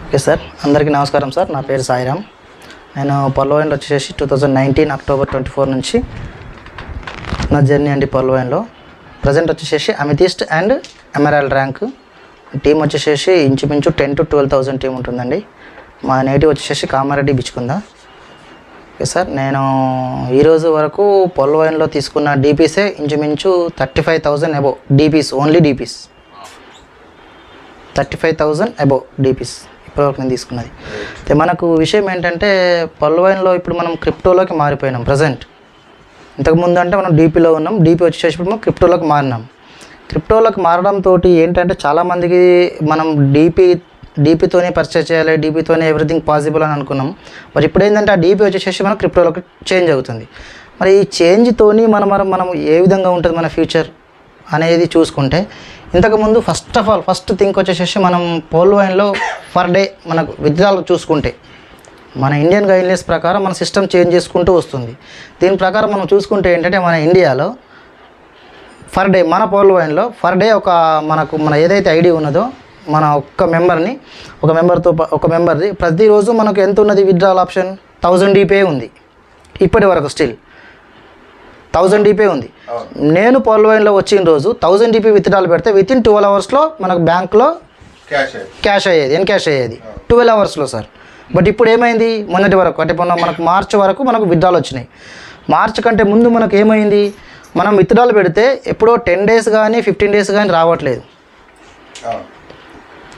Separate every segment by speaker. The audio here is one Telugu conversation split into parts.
Speaker 1: ఓకే సార్, అందరికీ నమస్కారం సార్. నా పేరు సాయిరామ్. నేను పర్లోవైన్లో వచ్చేసి 2019 అక్టోబర్ 24 నుంచి నా జర్నీ అండి పర్లోవైన్లో. ప్రజెంట్ వచ్చేసి amethyst and emerald rank team వచ్చేసి ఇంచుమించు 10 to 12,000 టీం ఉంటుందండి. మా నేటివ్ వచ్చేసి కామారెడ్డి బిచ్చుకుందా. ఓకే సార్, నేను ఈరోజు వరకు పర్లోవైన్లో తీసుకున్న డీపీసే ఇంచుమించు 35,000 above DPs, only DPs 35,000 above DPs ఇప్పటివరకు నేను తీసుకున్నది. అయితే మనకు విషయం ఏంటంటే పర్లోవైన్లో ఇప్పుడు మనం క్రిప్టోలోకి మారిపోయినాం. ప్రజెంట్ ఇంతకుముందు అంటే మనం డీపీలో ఉన్నాం, డీపీ వచ్చేసి మనం క్రిప్టోలోకి మారినాం. క్రిప్టోలోకి మారడంతో ఏంటంటే చాలామందికి మనం డీపీతోనే పర్చేస్ చేయాలి, డీపీతోనే ఎవ్రీథింగ్ పాసిబుల్ అని అనుకున్నాం. మరి ఇప్పుడు ఏంటంటే ఆ డీపీ వచ్చేసి మనం క్రిప్టోలోకి చేంజ్ అవుతుంది. మరి ఈ చేంజ్తోని మనం ఏ విధంగా ఉంటుంది మన ఫ్యూచర్ అనేది చూసుకుంటే, ఇంతకుముందు ఫస్ట్ థింక్ వచ్చేసి మనం పర్లోవైన్లో పర్ డే మనకు విత్డ్రాల్ చూసుకుంటే మన ఇండియన్ గైడ్లైన్స్ ప్రకారం మన సిస్టమ్ చేంజ్ చేసుకుంటూ వస్తుంది. దీని ప్రకారం మనం చూసుకుంటే ఏంటంటే మన ఇండియాలో పర్ డే మన పర్లోవైన్లో పర్ డే మన ఏదైతే ఐడి ఉన్నదో మన ఒక మెంబర్ది ప్రతిరోజు మనకు ఎంత ఉన్నది విత్డ్రాల్ ఆప్షన్ 1000 DP ఉంది. ఇప్పటి వరకు స్టిల్ 1000 DP ఉంది. నేను పర్లోవైన్లో వచ్చిన రోజు 1000 DP విత్డ్రాల్ పెడితే వితిన్ 12 అవర్స్లో మనకు బ్యాంక్లో క్యాష్ అయ్యేది, ఎన్క్యాష్ అయ్యేది 12 అవర్స్లో సార్. బట్ ఇప్పుడు ఏమైంది, మొన్నటి వరకు అంటే మనకు మార్చ్ వరకు మనకు విత్డ్రాల్ వచ్చినాయి. మార్చ్ కంటే ముందు మనకు ఏమైంది, మనం విత్డ్రాల్ పెడితే ఎప్పుడో 10 days కానీ 15 days కానీ రావట్లేదు.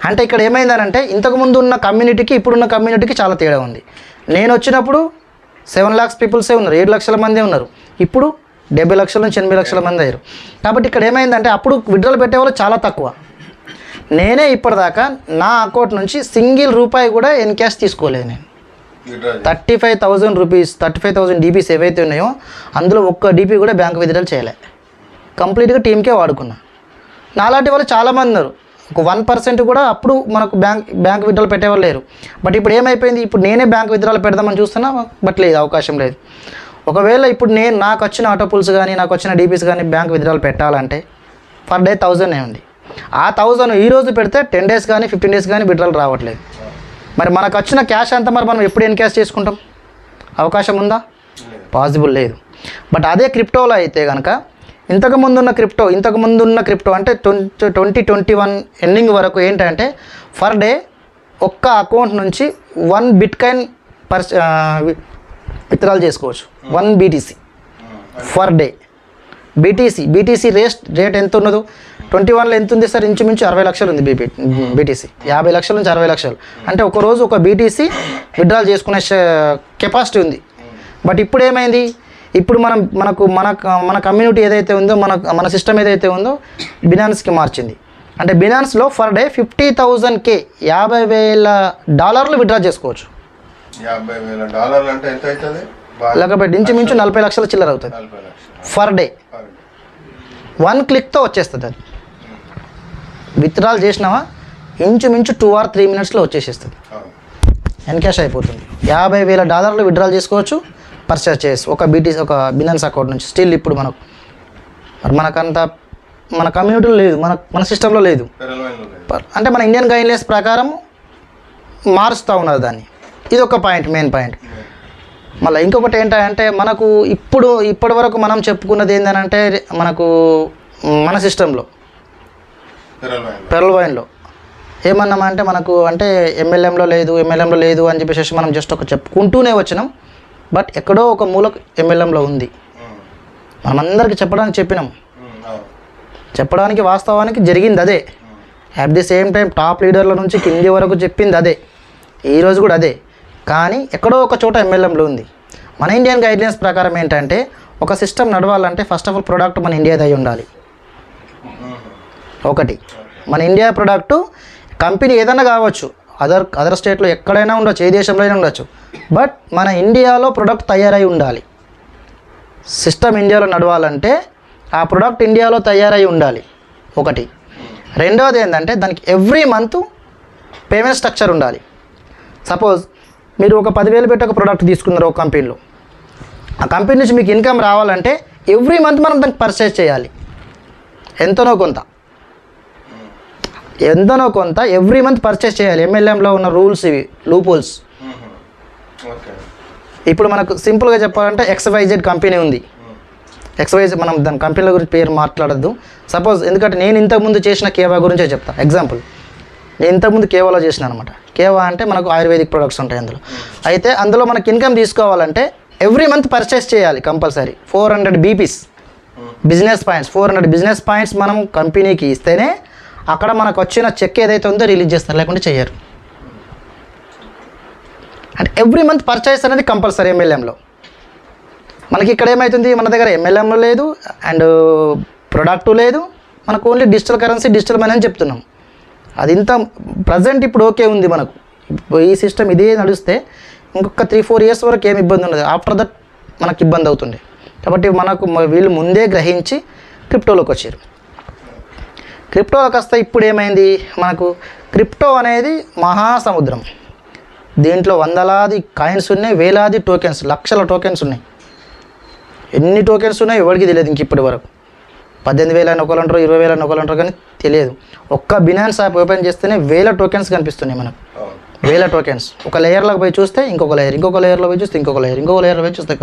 Speaker 1: అంటే ఇక్కడ ఏమైందనంటే ఇంతకుముందు ఉన్న కమ్యూనిటీకి ఇప్పుడున్న కమ్యూనిటీకి చాలా తేడా ఉంది. నేను వచ్చినప్పుడు 7 lakhs పీపుల్సే ఉన్నారు, 7 లక్షల మందే ఉన్నారు. ఇప్పుడు 70 లక్షల నుంచి 80 లక్షల మంది అయ్యారు. కాబట్టి ఇక్కడ ఏమైందంటే అప్పుడు విత్డ్రాల్ పెట్టేవాళ్ళు చాలా తక్కువ. నేనే ఇప్పటిదాకా నా అకౌంట్ నుంచి సింగిల్ రూపాయి కూడా ఎన్క్యాష్ తీసుకోలేదు. నేను 35,000 రూపీస్ 35,000 DPs ఏవైతే ఉన్నాయో అందులో ఒక్క డీపీ కూడా బ్యాంక్ విత్డ్రాల్ చేయలే. కంప్లీట్గా టీంకే వాడుకున్నా. నాలాంటి వాళ్ళు చాలామంది ఉన్నారు. ఒక 1% కూడా అప్పుడు మనకు బ్యాంక్ విత్డ్రాల్ పెట్టేవాళ్ళు లేరు. బట్ ఇప్పుడు ఏమైపోయింది, ఇప్పుడు నేనే బ్యాంక్ విత్డ్రాల్ పెడదామని చూస్తున్నా, బట్ లేదు, అవకాశం లేదు. ఒకవేళ ఇప్పుడు నాకు వచ్చిన ఆటో పుల్స్ కానీ నాకు వచ్చిన డీపీస్ కానీ బ్యాంక్ విత్డ్రాల్ పెట్టాలంటే పర్ డే 1000 ఉంది. ఆ 1000 ఈరోజు పెడితే 10 days కానీ 15 days కానీ విత్డ్రాల్ రావట్లేదు. మరి మనకు వచ్చిన క్యాష్ అంతా మరి మనం ఎప్పుడు ఎన్క్యాష్ చేసుకుంటాం? అవకాశం ఉందా? పాసిబుల్ లేదు. బట్ అదే క్రిప్టోలో అయితే కనుక ఇంతకుముందున్న క్రిప్టో అంటే 2021 ఎండింగ్ వరకు ఏంటంటే పర్ డే ఒక్క అకౌంట్ నుంచి 1 బిట్కాయిన్ విత్డ్రాల్ చేసుకోవచ్చు. 1 BTC per day. BTC rate ఎంత ఉన్నదో 21లో ఎంత ఉంది సార్? ఇంచుమించు 60 లక్షలు ఉంది బీటీసీ. 50 లక్షల నుంచి 60 లక్షలు అంటే ఒకరోజు ఒక బీటీసీ విత్డ్రాల్ చేసుకునే కెపాసిటీ ఉంది. బట్ ఇప్పుడు ఏమైంది, ఇప్పుడు మన కమ్యూనిటీ ఏదైతే ఉందో మన సిస్టమ్ ఏదైతే ఉందో బినాన్స్కి మార్చింది. అంటే బినాన్స్లో పర్ డే 50,000 $50,000 విత్డ్రా చేసుకోవచ్చు.
Speaker 2: $50,000 అంటే ఎంత అవుతుంది?
Speaker 1: లేకపోతే ఇంచుమించు 40 లక్షల చిల్లర అవుతుంది పర్ డే. 1 క్లిక్తో వచ్చేస్తుంది. అది విత్డ్రాల్ చేసినావా ఇంచుమించు 2 or 3 minutesలో వచ్చేసేస్తుంది, ఎన్క్యాష్ అయిపోతుంది. $50,000 విత్డ్రాల్ చేసుకోవచ్చు, పర్చేస్ చేయొచ్చు ఒక బినాన్స్ అకౌంట్ నుంచి. స్టిల్ ఇప్పుడు మనకంత మన కమ్యూనిటీలో లేదు, మన సిస్టంలో లేదు. అంటే మన ఇండియన్ గైడ్లైన్స్ ప్రకారం మారుస్తూ ఉన్నారు దాన్ని. ఇది ఒక పాయింట్, మెయిన్ పాయింట్. మళ్ళీ ఇంకొకటి ఏంటంటే మనకు ఇప్పటి వరకు మనం చెప్పుకున్నది ఏంటంటే మనకు మన సిస్టంలో పర్లోవైన్లో ఏమన్నామంటే మనకు అంటే ఎంఎల్ఎంలో లేదు అని చెప్పేసి మనం జస్ట్ చెప్పుకుంటూనే వచ్చినాం. బట్ ఎక్కడో ఒక మూలకు ఎంఎల్ఎంలో ఉంది. మనమందరికీ చెప్పడానికి వాస్తవానికి జరిగింది అదే. At the same time top లీడర్ల నుంచి కింది వరకు చెప్పింది అదే, ఈరోజు కూడా అదే. కానీ ఎక్కడో ఒక చోట ఎంఎల్ఎంలో ఉంది. మన ఇండియన్ గైడ్లైన్స్ ప్రకారం ఏంటంటే ఒక సిస్టమ్ నడవాలంటే ఫస్ట్ ఆఫ్ ఆల్ ప్రోడక్ట్ మన ఇండియాది అయి ఉండాలి. ఒకటి మన ఇండియా ప్రోడక్టు, కంపెనీ ఏదైనా కావచ్చు, అదర్ స్టేట్లో ఎక్కడైనా ఉండొచ్చు, ఏ దేశంలో అయినా ఉండొచ్చు. బట్ మన ఇండియాలో ప్రోడక్ట్ తయారై ఉండాలి. సిస్టమ్ ఇండియాలో నడవాలంటే ఆ ప్రోడక్ట్ ఇండియాలో తయారై ఉండాలి ఒకటి. రెండవది ఏంటంటే దానికి ఎవ్రీ మంత్ పేమెంట్ స్ట్రక్చర్ ఉండాలి. సపోజ్ మీరు ఒక 10,000 పెట్టి ఒక ప్రోడక్ట్ తీసుకున్నారు ఒక కంపెనీలో, ఆ కంపెనీ నుంచి మీకు ఇన్కమ్ రావాలంటే ఎవ్రీ మంత్ మనం దానికి పర్చేస్ చేయాలి ఎంతనో కొంత. ఎంతనో కొంత ఎవ్రీ మంత్ పర్చేస్ చేయాలి. ఎంఎల్ఎంలో ఉన్న రూల్స్ ఇవి, లూప్ హోల్స్.
Speaker 2: ఓకే.
Speaker 1: ఇప్పుడు మనకు సింపుల్గా చెప్పాలంటే XYZ కంపెనీ ఉంది. XYZ మనం దాని కంపెనీల గురించి పేరు మాట్లాడద్దు. సపోజ్ ఎందుకంటే నేను ఇంతకుముందు చేసిన కేవా గురించే చెప్తా. ఎగ్జాంపుల్, నేను ఇంతకుముందు కేవాలో చేసిన అనమాట. కేవా అంటే మనకు ఆయుర్వేదిక్ ప్రొడక్ట్స్ ఉంటాయి అందులో. అయితే అందులో మనకి ఇన్కమ్ తీసుకోవాలంటే ఎవ్రీ మంత్ పర్చేస్ చేయాలి compulsory. 400 BPs business points, 400 business points మనం కంపెనీకి ఇస్తేనే అక్కడ మనకు వచ్చిన చెక్ ఏదైతే ఉందో రిలీజ్ చేస్తారు, లేకుంటే చేయరు. అంటే ఎవ్రీ మంత్ పర్చేస్ అనేది కంపల్సరీ ఎంఎల్ఎంలో. మనకి ఇక్కడ ఏమవుతుంది, మన దగ్గర ఎంఎల్ఎం లేదు అండ్ ప్రొడక్టు లేదు, మనకు only digital currency, digital money అని చెప్తున్నాం. అది ఇంత ప్రజెంట్ ఇప్పుడు ఓకే ఉంది మనకు. ఈ సిస్టమ్ ఇదే నడిస్తే ఇంకొక 3-4 years వరకు ఏమి ఇబ్బంది ఉండదు. ఆఫ్టర్ దట్ మనకు ఇబ్బంది అవుతుంది. కాబట్టి మనకు వీళ్ళు ముందే గ్రహించి క్రిప్టోలోకి వచ్చారు. క్రిప్టోలోకి వస్తే ఇప్పుడు ఏమైంది, మనకు క్రిప్టో అనేది మహాసముద్రం. దీంట్లో వందలాది కాయిన్స్ ఉన్నాయి, వేలాది టోకెన్స్, లక్షల టోకెన్స్ ఉన్నాయి. ఎన్ని టోకెన్స్ ఉన్నాయి ఎవరికి తెలియదు ఇంక ఇప్పటి వరకు. 18,000 అని ఒకరు అంటారు, 20,000 అని ఒకరు అంటారు, కానీ తెలియదు. ఒక్క బినాన్స్ యాప్ ఓపెన్ చేస్తేనే 1000 టోకెన్స్ కనిపిస్తున్నాయి మనకు. 1000 టోకెన్స్. ఒక లేయర్లోకి పోయి చూస్తే ఇంకొక లేయర్, ఇంకొక లేయర్లో పోయి చూస్తే ఇంకొక లేయర్, ఇంకొక లేయర్లో పోయి చూస్తే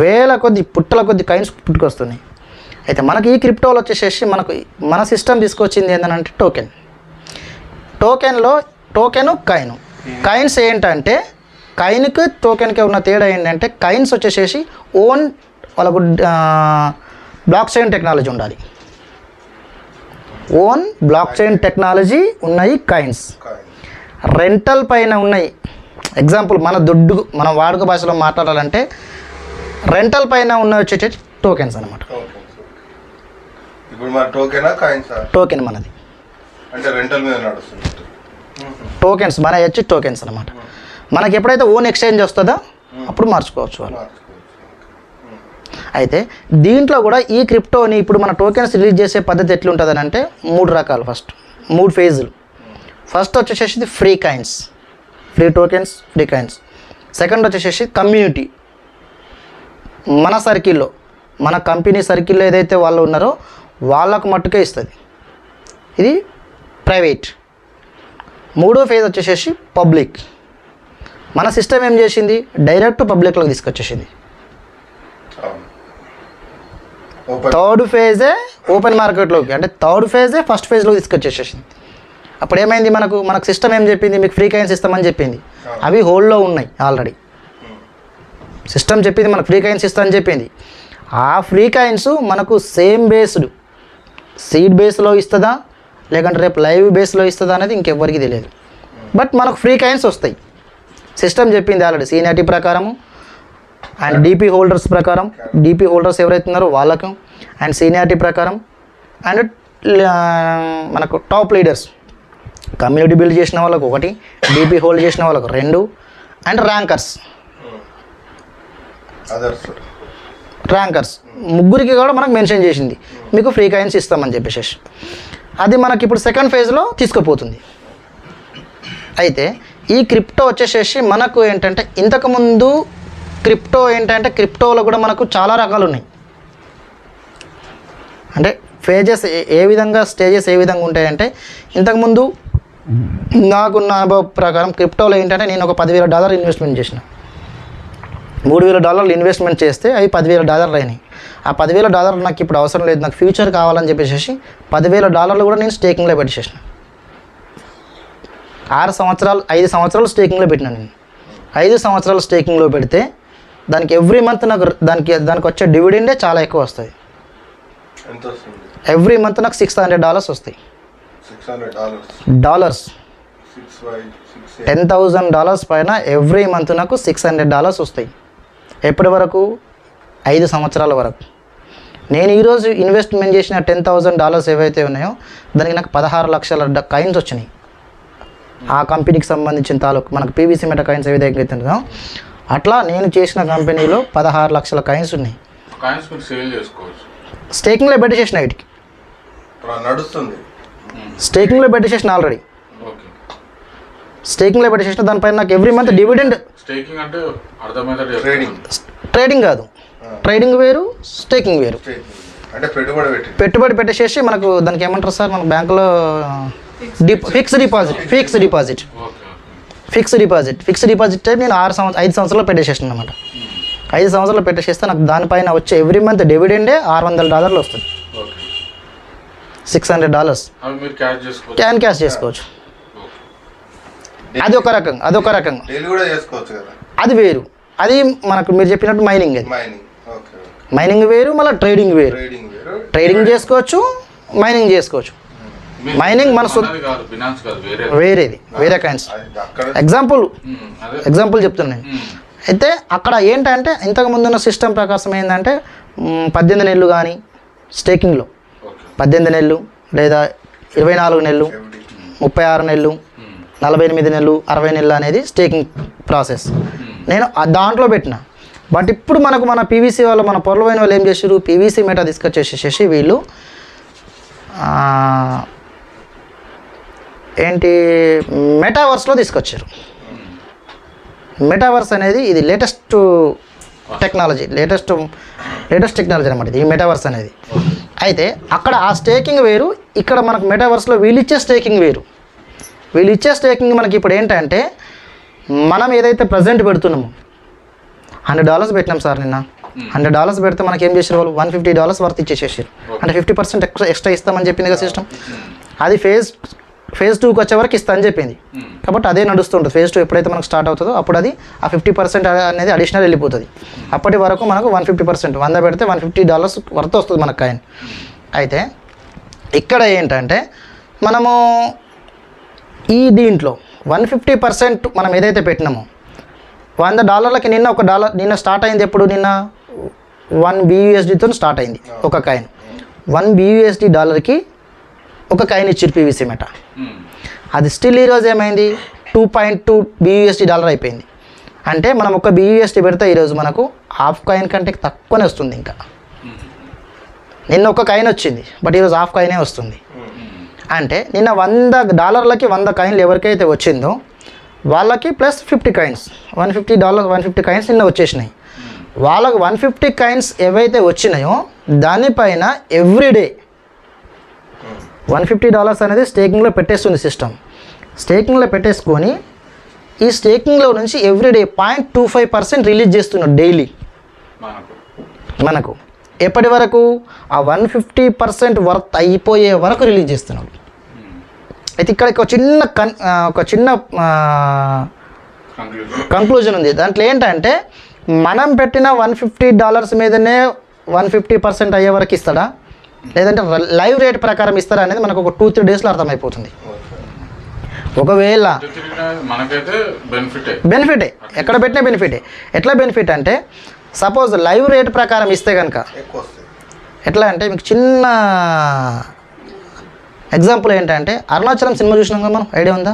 Speaker 1: వేల కొద్ది, పుట్టల కొద్ది కాయిన్స్ పుట్టుకొస్తున్నాయి. అయితే మనకి ఈ క్రిప్టోలో వచ్చేసేసి మనకు మన సిస్టమ్ తీసుకొచ్చింది ఏంటంటే టోకెన్. టోకెన్లో టోకెను కాయిన్. కాయిన్స్ ఏంటంటే కాయిన్కి టోకెన్కి ఉన్న తేడా ఏంటంటే కాయిన్స్ వచ్చేసేసి ఓన్ వాళ్ళకు బ్లాక్ చైన్ టెక్నాలజీ ఉండాలి. ఓన్ బ్లాక్ చైన్ టెక్నాలజీ ఉన్నాయి కాయిన్స్. రెంటల్ పైన ఉన్నాయి. ఎగ్జాంపుల్ మన దుడ్డు మనం వాడుక భాషలో మాట్లాడాలంటే రెంటల్ పైన ఉన్న వచ్చేసి టోకెన్స్ అనమాట.
Speaker 2: ఇప్పుడు మన టోకెనా కాయిన్సా?
Speaker 1: టోకెన్ మనది,
Speaker 2: అంటే రెంటల్ మీద నడుస్తుంది.
Speaker 1: టోకెన్స్ మన వచ్చి టోకెన్స్ అనమాట. మనకి ఎప్పుడైతే ఓన్ ఎక్స్చేంజ్ వస్తుందో అప్పుడు మార్చుకోవచ్చు వాళ్ళు. అయితే దీంట్లో కూడా ఈ క్రిప్టోని ఇప్పుడు మన టోకెన్స్ రిలీజ్ చేసే పద్ధతి ఎట్లుంటుందని అంటే 3 రకాలు. ఫస్ట్ 3 ఫేజులు. ఫస్ట్ వచ్చేసేసి free coins, free tokens, free coins. Second వచ్చేసేసి కమ్యూనిటీ, మన సర్కిల్లో, మన కంపెనీ సర్కిల్లో ఏదైతే వాళ్ళు ఉన్నారో వాళ్ళకు మట్టుకే ఇస్తుంది. ఇది ప్రైవేట్. 3వ ఫేజ్ వచ్చేసేసి పబ్లిక్. మన సిస్టమ్ ఏం చేసింది, డైరెక్ట్ పబ్లిక్లోకి తీసుకొచ్చేసింది. థర్డ్ ఫేజే ఓపెన్ మార్కెట్లోకి, అంటే థర్డ్ ఫేజే ఫస్ట్ ఫేజ్లోకి తీసుకొచ్చేసేసింది. అప్పుడు ఏమైంది, మనకు సిస్టమ్ ఏం చెప్పింది, మీకు ఫ్రీ కాయిన్స్ ఇస్తామని చెప్పింది. అవి హోల్డ్లో ఉన్నాయి ఆల్రెడీ. సిస్టమ్ చెప్పింది మనకు ఫ్రీ కాయిన్స్ ఇస్తామని చెప్పింది. ఆ ఫ్రీ కాయిన్స్ మనకు సేమ్ బేస్డ్ సీడ్ బేస్లో ఇస్తుందా లేకంటే రేపు లైవ్ బేస్లో ఇస్తుందా అనేది ఇంకెవ్వరికి తెలియదు. బట్ మనకు ఫ్రీ కాయిన్స్ వస్తాయి. సిస్టమ్ చెప్పింది ఆల్రెడీ సీనియారిటీ ప్రకారము అండ్ డీపీ హోల్డర్స్ ప్రకారం. డీపీ హోల్డర్స్ ఎవరైతే ఉన్నారో వాళ్ళకు అండ్ సీనియారిటీ ప్రకారం అండ్ మనకు టాప్ లీడర్స్, కమ్యూనిటీ బిల్డ్ చేసిన వాళ్ళకు 1, డీపీ హోల్డ్ చేసిన వాళ్ళకు 2 అండ్ ర్యాంకర్స్. ముగ్గురికి కూడా మనకు మెన్షన్ చేసింది మీకు ఫ్రీ కాయిన్స్ ఇస్తామని చెప్పేసి. అది మనకి ఇప్పుడు సెకండ్ ఫేజ్లో తీసుకుపోతుంది. అయితే ఈ క్రిప్టో వచ్చేసేసి మనకు ఏంటంటే ఇంతకుముందు క్రిప్టో ఏంటంటే క్రిప్టోలో కూడా మనకు చాలా రకాలు ఉన్నాయి. అంటే ఫేజెస్ ఏ విధంగా, స్టేజెస్ ఏ విధంగా ఉంటాయంటే ఇంతకుముందు నాకున్న అనుభవం ప్రకారం క్రిప్టోలో ఏంటంటే నేను ఒక $10,000 ఇన్వెస్ట్మెంట్ చేసిన. $3,000 ఇన్వెస్ట్మెంట్ చేస్తే అవి $10,000 అయినాయి. ఆ $10,000 నాకు ఇప్పుడు అవసరం లేదు, నాకు ఫ్యూచర్ కావాలని చెప్పేసి $10,000 కూడా నేను స్టేకింగ్లో పెట్టేసేసిన. 5 సంవత్సరాలు స్టేకింగ్లో పెట్టినా నేను. 5 సంవత్సరాలు స్టేకింగ్లో పెడితే దానికి ఎవ్రీ మంత్ నాకు దానికి వచ్చే డివిడెండే చాలా ఎక్కువ వస్తుంది. ఎవ్రీ మంత్ నాకు $600 వస్తాయి. డాలర్స్ $10,000 పైన ఎవ్రీ మంత్ నాకు $600 వస్తాయి. ఎప్పటి వరకు? 5 సంవత్సరాల వరకు. నేను ఈరోజు ఇన్వెస్ట్మెంట్ చేసిన $10,000 ఏవైతే ఉన్నాయో దానికి నాకు 16 లక్షల కాయిన్స్ వచ్చినాయి. ఆ కంపెనీకి సంబంధించిన తాలూకు మనకు పీవీసీ మెటా కాయిన్స్ ఏ విధంగా అవుతుందో అట్లా నేను చేసిన కంపెనీలో 16 లక్షల కాయిన్స్ ఉన్నాయి. స్టేకింగ్లో పెట్టేసేసిన వీటికి, స్టేకింగ్లో పెట్టేసేసిన ఆల్రెడీ. స్టేకింగ్లో పెట్టేసేసిన దానిపైన నాకు ఎవ్రీ మంత్ డివిడెండ్. ట్రేడింగ్ కాదు, ట్రేడింగ్ వేరు, స్టేకింగ్ వేరు.
Speaker 2: అంటే పెట్టుబడి
Speaker 1: పెట్టేసేసి మనకు దానికి ఏమంటారు సార్, మన బ్యాంకులో fixed deposit
Speaker 3: okay okay
Speaker 1: fixed deposit నేను 5 సంవత్సరాలు పెట్టేసేసాను అనమాట. 5 సంవత్సరాలు పెట్టేసేస్తే నాకు దానిపైన వచ్చే ఎవ్రీ మంత్ డివిడెండే $600 వస్తుంది.
Speaker 3: ఓకే
Speaker 1: $600
Speaker 3: అవి మీరు క్యాష్ చేసుకోవచ్చు.
Speaker 1: క్యాష్ చేసుకోవచ్చు. అది ఒక రకంగా
Speaker 2: డైలీ కూడా చేసుకోవచ్చు కదా.
Speaker 1: అది వేరు. అది మనకు మీరు చెప్పినట్టు మైనింగ్. అది
Speaker 2: మైనింగ్. Okay okay.
Speaker 1: మైనింగ్ వేరు, మళ్ళీ ట్రేడింగ్ వేరు.
Speaker 2: ట్రేడింగ్ వేరు.
Speaker 1: ట్రేడింగ్ చేసుకోవచ్చు, మైనింగ్ చేసుకోవచ్చు.
Speaker 3: మీరు
Speaker 1: మైనింగ్ మన
Speaker 3: మనది కాదు, బినాన్స్ కాదు,
Speaker 1: వేరే కైండ్స్.
Speaker 2: అది అక్కడ
Speaker 1: ఎగ్జాంపుల్ చెప్తున్నాను. అయితే అక్కడ ఏంటంటే ఇంతకు ముందున్న సిస్టమ్ ప్రకారం ఏంటంటే 18 నెలలు కానీ స్టేకింగ్లో
Speaker 3: ఓకే
Speaker 1: 18 నెలలు లేదా 24 నెలలు, 36 నెలలు, 48 నెలలు, 60 నెలలు అనేది స్టేకింగ్ ప్రాసెస్. నేను దాంట్లో పెట్టిన. బట్ ఇప్పుడు మన పీవీసీ వాళ్ళు, మన పొరలైన వాళ్ళు ఏం చేసారు, పీవీసీ మెటా తీసుకొచ్చేసేసి వీళ్ళు ఏంటి మెటావర్స్లో తీసుకొచ్చారు. మెటావర్స్ అనేది ఇది లేటెస్ట్ టెక్నాలజీ అనమాట ఈ మెటావర్స్ అనేది. అయితే అక్కడ ఆ స్టేకింగ్ వేరు, ఇక్కడ మనకు మెటావర్స్లో వీళ్ళు ఇచ్చే స్టేకింగ్ వేరు. వీళ్ళు ఇచ్చే స్టేకింగ్ మనకి ఇప్పుడు ఏంటంటే మనం ఏదైతే ప్రజెంట్ పెడుతున్నామో $100 పెట్టినాం సార్ నిన్న. $100 పెడితే మనకి ఏం చేసారు వాళ్ళు $150 వర్త్ ఇచ్చేసేసారు. అంటే 50% ఎక్స్ట్రా ఇస్తామని చెప్పింది కదా సిస్టమ్. అది ఫేజ్ 2కి వచ్చే వరకు ఇస్తా అని చెప్పింది. కాబట్టి అదే నడుస్తుంటుంది. ఫేజ్ 2 ఎప్పుడైతే మనకు స్టార్ట్ అవుతుందో అప్పుడు అది ఆ 50% అనేది అడిషనల్ వెళ్ళిపోతుంది. అప్పటి వరకు మనకు 150%, 100 పెడితే $150 వర్త్ వస్తుంది మనకు కాయిన్. అయితే ఇక్కడ ఏంటంటే మనము ఈ దీంట్లో 150% మనం ఏదైతే పెట్టినామో $100కి నిన్న స్టార్ట్ అయింది. ఎప్పుడు నిన్న $1 BUSDతో స్టార్ట్ అయింది ఒక కాయిన్. $1 BUSD ఒక కాయిన్ ఇచ్చారు పీవీసీ మెటా. అది స్టిల్ ఈరోజు ఏమైంది $2.2 BUSD అయిపోయింది. అంటే మనం ఒక BUSD పెడితే ఈరోజు మనకు హాఫ్ కాయిన్ కంటే తక్కువనే వస్తుంది. ఇంకా నిన్న ఒక కాయిన్ వచ్చింది, బట్ ఈరోజు హాఫ్ కాయినే వస్తుంది. అంటే నిన్న $100కి 100 కాయిన్లు ఎవరికైతే వచ్చిందో వాళ్ళకి ప్లస్ 50 కాయిన్స్, $150 కాయిన్స్ నిన్న వచ్చేసినాయి. వాళ్ళకి 150 కాయిన్స్ ఏవైతే వచ్చినాయో దానిపైన ఎవ్రీడే $150 అనేది స్టేకింగ్లో పెట్టేస్తుంది సిస్టమ్. స్టేకింగ్లో పెట్టేసుకొని ఈ స్టేకింగ్లో నుంచి ఎవ్రీడే 0.25% రిలీజ్ చేస్తున్నాడు డైలీ మనకు. ఎప్పటి వరకు ఆ 150% వర్త్ అయిపోయే వరకు రిలీజ్ చేస్తున్నాడు. అయితే ఇక్కడ ఒక చిన్న కంక్లూజన్ ఉంది. దాంట్లో ఏంటంటే మనం పెట్టిన $150 మీదనే 150% అయ్యే వరకు ఇస్తాడా, లేదంటే లైవ్ రేట్ ప్రకారం ఇస్తారా అనేది మనకు ఒక 2-3 డేస్లో అర్థమైపోతుంది. ఒకవేళ
Speaker 3: మనకైతే
Speaker 1: బెనిఫిటే, ఎక్కడ పెట్టినా బెనిఫిటే. ఎట్లా బెనిఫిట్ అంటే సపోజ్ లైవ్ రేట్ ప్రకారం ఇస్తే కనుక ఎట్లా అంటే మీకు చిన్న ఎగ్జాంపుల్ ఏంటంటే అరుణాచలం సినిమా చూసినాం కదా మనం, ఐడియా ఉందా?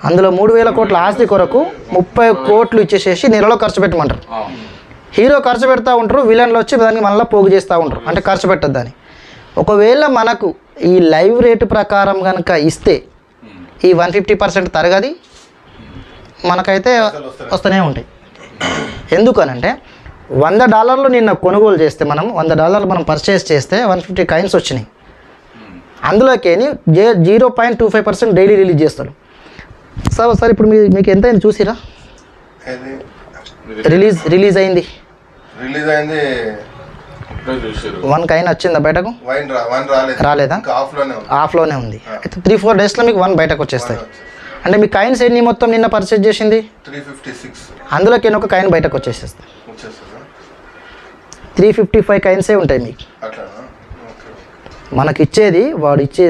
Speaker 1: అందులో 3,000 కోట్ల ఆస్తి కొరకు 30 కోట్లు ఇచ్చేసేసి నెలలో ఖర్చు పెట్టమంటారు. హీరో ఖర్చు పెడతా ఉంటారు, విలన్లు వచ్చి దానికి మళ్ళీ పోగు చేస్తూ ఉంటారు, అంటే ఖర్చు పెట్టద్దు అని. ఒకవేళ మనకు ఈ లైవ్ రేటు ప్రకారం కనుక ఇస్తే ఈ 150% తరగది మనకైతే వస్తూనే ఉంటాయి. ఎందుకనంటే $100 నిన్న కొనుగోలు చేస్తే మనం $100 మనం పర్చేస్ చేస్తే 150 కాయిన్స్ వచ్చినాయి. అందులోకి 0.25% డైలీ రిలీజ్ చేస్తాడు. సార్ ఇప్పుడు మీకు ఎంత అయింది చూసిరా? రిలీజ్ అయింది 1 కాయిన్ వచ్చిందా బయటకు? రాలేదా? ఆఫ్లోనే ఉంది. అయితే 3-4 డేస్లో మీకు 1 బయటకు వచ్చేస్తాయి. అంటే మీ కాయిన్స్ ఎన్ని మొత్తం నిన్న పర్చేజ్ చేసింది?
Speaker 2: 356.
Speaker 1: అందులోకి ఒక కాయిన్ బయటకు వచ్చేసేస్తాయి. 355 కాయిన్సే ఉంటాయి మీకు. మనకి ఇచ్చేది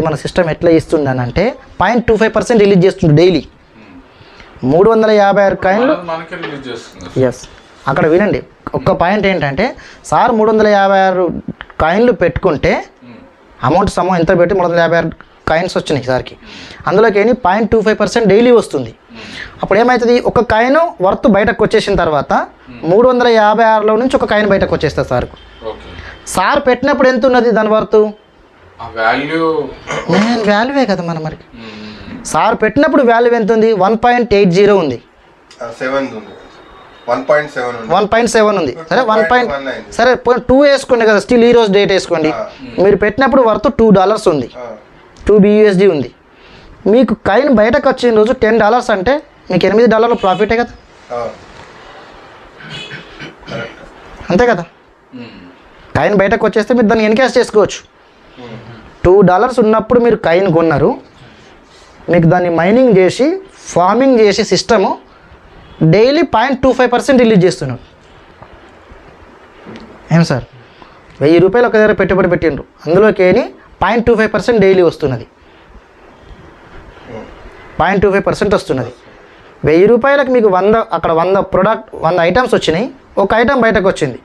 Speaker 1: మన సిస్టమ్ ఎట్లా ఇస్తుంది అని అంటే 0.25% రిలీజ్ చేస్తుంది డైలీ. 356 కాయిన్లు. ఎస్, అక్కడ వినండి. ఒక్క పాయింట్ ఏంటంటే సార్ 356 కాయిన్లు పెట్టుకుంటే అమౌంట్ ఎంత పెట్టి 356 కాయిన్స్ వచ్చినాయి సార్కి. అందులోకి 0.25% డైలీ వస్తుంది. అప్పుడు ఏమవుతుంది, ఒక కాయిన్ వర్త్ బయటకు వచ్చేసిన తర్వాత 356లో నుంచి ఒక కాయిన్ బయటకు వచ్చేస్తుంది సార్కు. సార్ పెట్టినప్పుడు ఎంత ఉన్నది దాని వర్త్? వాల్యూవే కదా మరి. సార్ పెట్టినప్పుడు వాల్యూ ఎంత ఉంది? 1.80 ఉంది. 1.7 ఉంది. సరే 2 వేసుకోండి కదా, స్టిల్ ఈ రోజు డేట్ వేసుకోండి. మీరు పెట్టినప్పుడు వర్త్ $2 ఉంది, 2 BUSD ఉంది. మీకు కాయిన్ బయటకు వచ్చిన రోజు $10 అంటే మీకు $8 ప్రాఫిటే కదా, అంతే కదా. కాయిన్ బయటకు వచ్చేస్తే మీరు దాన్ని ఎన్కాష్ చేసుకోవచ్చు. $2 ఉన్నప్పుడు మీరు కాయిన్ కొన్నారు, మీకు దాన్ని మైనింగ్ చేసి ఫార్మింగ్ చేసి సిస్టము డైలీ 0.25% రిలీజ్ చేస్తున్నారు. ఏం సార్, ₹1000 ఒక దగ్గర పెట్టుబడి పెట్టిండ్రు, అందులోకి 0.25% డైలీ వస్తున్నది, 0.25% వస్తున్నది. ₹1000 మీకు 100 అక్కడ 100 ఐటమ్స్ వచ్చినాయి, ఒక ఐటమ్ బయటకు వచ్చింది.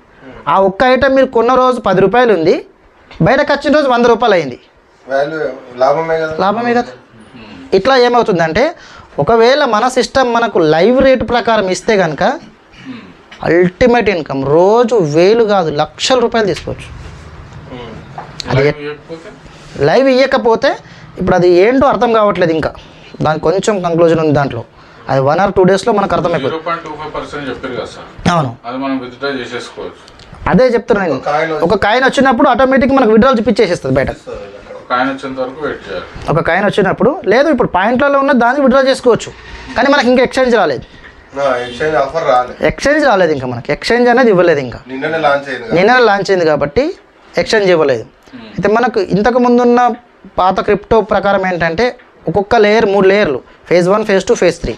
Speaker 1: ఆ ఒక్క ఐటమ్ మీరు కొన్న రోజు ₹10 ఉంది, బయటకు వచ్చిన రోజు ₹100 అయింది, లాభమే కదా. ఇట్లా ఏమవుతుందంటే ఒకవేళ మన సిస్టమ్ మనకు లైవ్ రేటు ప్రకారం ఇస్తే కనుక అల్టిమేట్ ఇన్కమ్ రోజు 1000 కాదు ₹1,00,000 తీసుకోవచ్చు. అది లైవ్ ఇవ్వకపోతే ఇప్పుడు అది ఏంటో అర్థం కావట్లేదు, ఇంకా దానికి కొంచెం కంక్లూజన్ ఉంది దాంట్లో. అది 1 or 2 డేస్లో మనకు అర్థమైపోతుంది.
Speaker 3: 0.25% చెప్పారు కదా సార్,
Speaker 1: అవును
Speaker 3: అది మనం విత్డ్రా చేసేసుకోవచ్చు.
Speaker 1: అదే చెప్తున్నాను నేను. ఒక కాయిన్ వచ్చినప్పుడు ఆటోమేటిక్ మనకు విడ్రాల్ చూపించేసేస్తుంది బయట.
Speaker 3: కాయిన్ వచ్చేంత వరకు వెయిట్ చేయాలి.
Speaker 1: ఒక కాయిన్ వచ్చినప్పుడు లేదు, ఇప్పుడు పాయింట్లలో ఉన్న దాన్ని విడ్రా చేసుకోవచ్చు, కానీ మనకి ఇంకా ఎక్స్చేంజ్ రాలేదు. ఎక్స్చేంజ్ రాలేదు, ఇంకా మనకి ఎక్స్చేంజ్ అనేది ఇవ్వలేదు, ఇంకా నిన్న లాంచ్ అయింది కాబట్టి ఎక్స్చేంజ్ ఇవ్వలేదు. అయితే మనకు ఇంతకు ముందున్న పాత క్రిప్టో ప్రకారం ఏంటంటే ఒక్కొక్క layer 3 లేయర్లు, phase 1, phase 2, phase 3.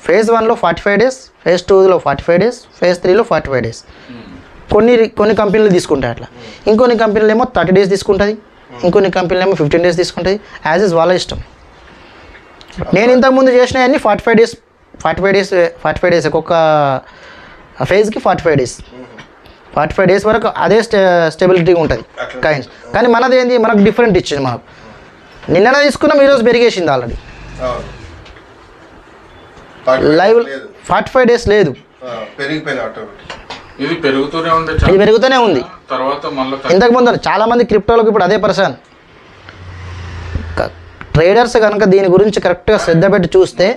Speaker 1: phase 1లో 45 days, phase 2లో 45 days, phase 3లో 45 days. కొన్ని కంపెనీలు తీసుకుంటాయి అట్లా, ఇంకొన్ని కంపెనీలు ఏమో 30 days తీసుకుంటుంది, ఇంకొన్ని కంపెనీలు ఏమో 15 days తీసుకుంటుంది. యాజ్ ఇస్ వాళ్ళ ఇష్టం. నేను ఇంతకుముందు చేసినవన్నీ 45 days ఒక్కొక్క ఫేజ్కి 45 days. 45 days వరకు అదే స్టెబిలిటీ ఉంటుంది కాయిన్స్. కానీ మనది ఏంది, మనకు డిఫరెంట్ ఇచ్చింది. మనకు నిన్ననే తీసుకున్నాం, ఈరోజు పెరిగేసింది ఆల్రెడీ. లైవ్ 45 days లేదు,
Speaker 3: ఇది
Speaker 1: పెరుగుతూనే ఉంది.
Speaker 3: తర్వాత
Speaker 1: ఇంతకుముందు చాలామంది క్రిప్టోలకు ఇప్పుడు అదే పర్సన్. ట్రేడర్స్ కనుక దీని గురించి కరెక్ట్గా శ్రద్ధ పెట్టి చూస్తే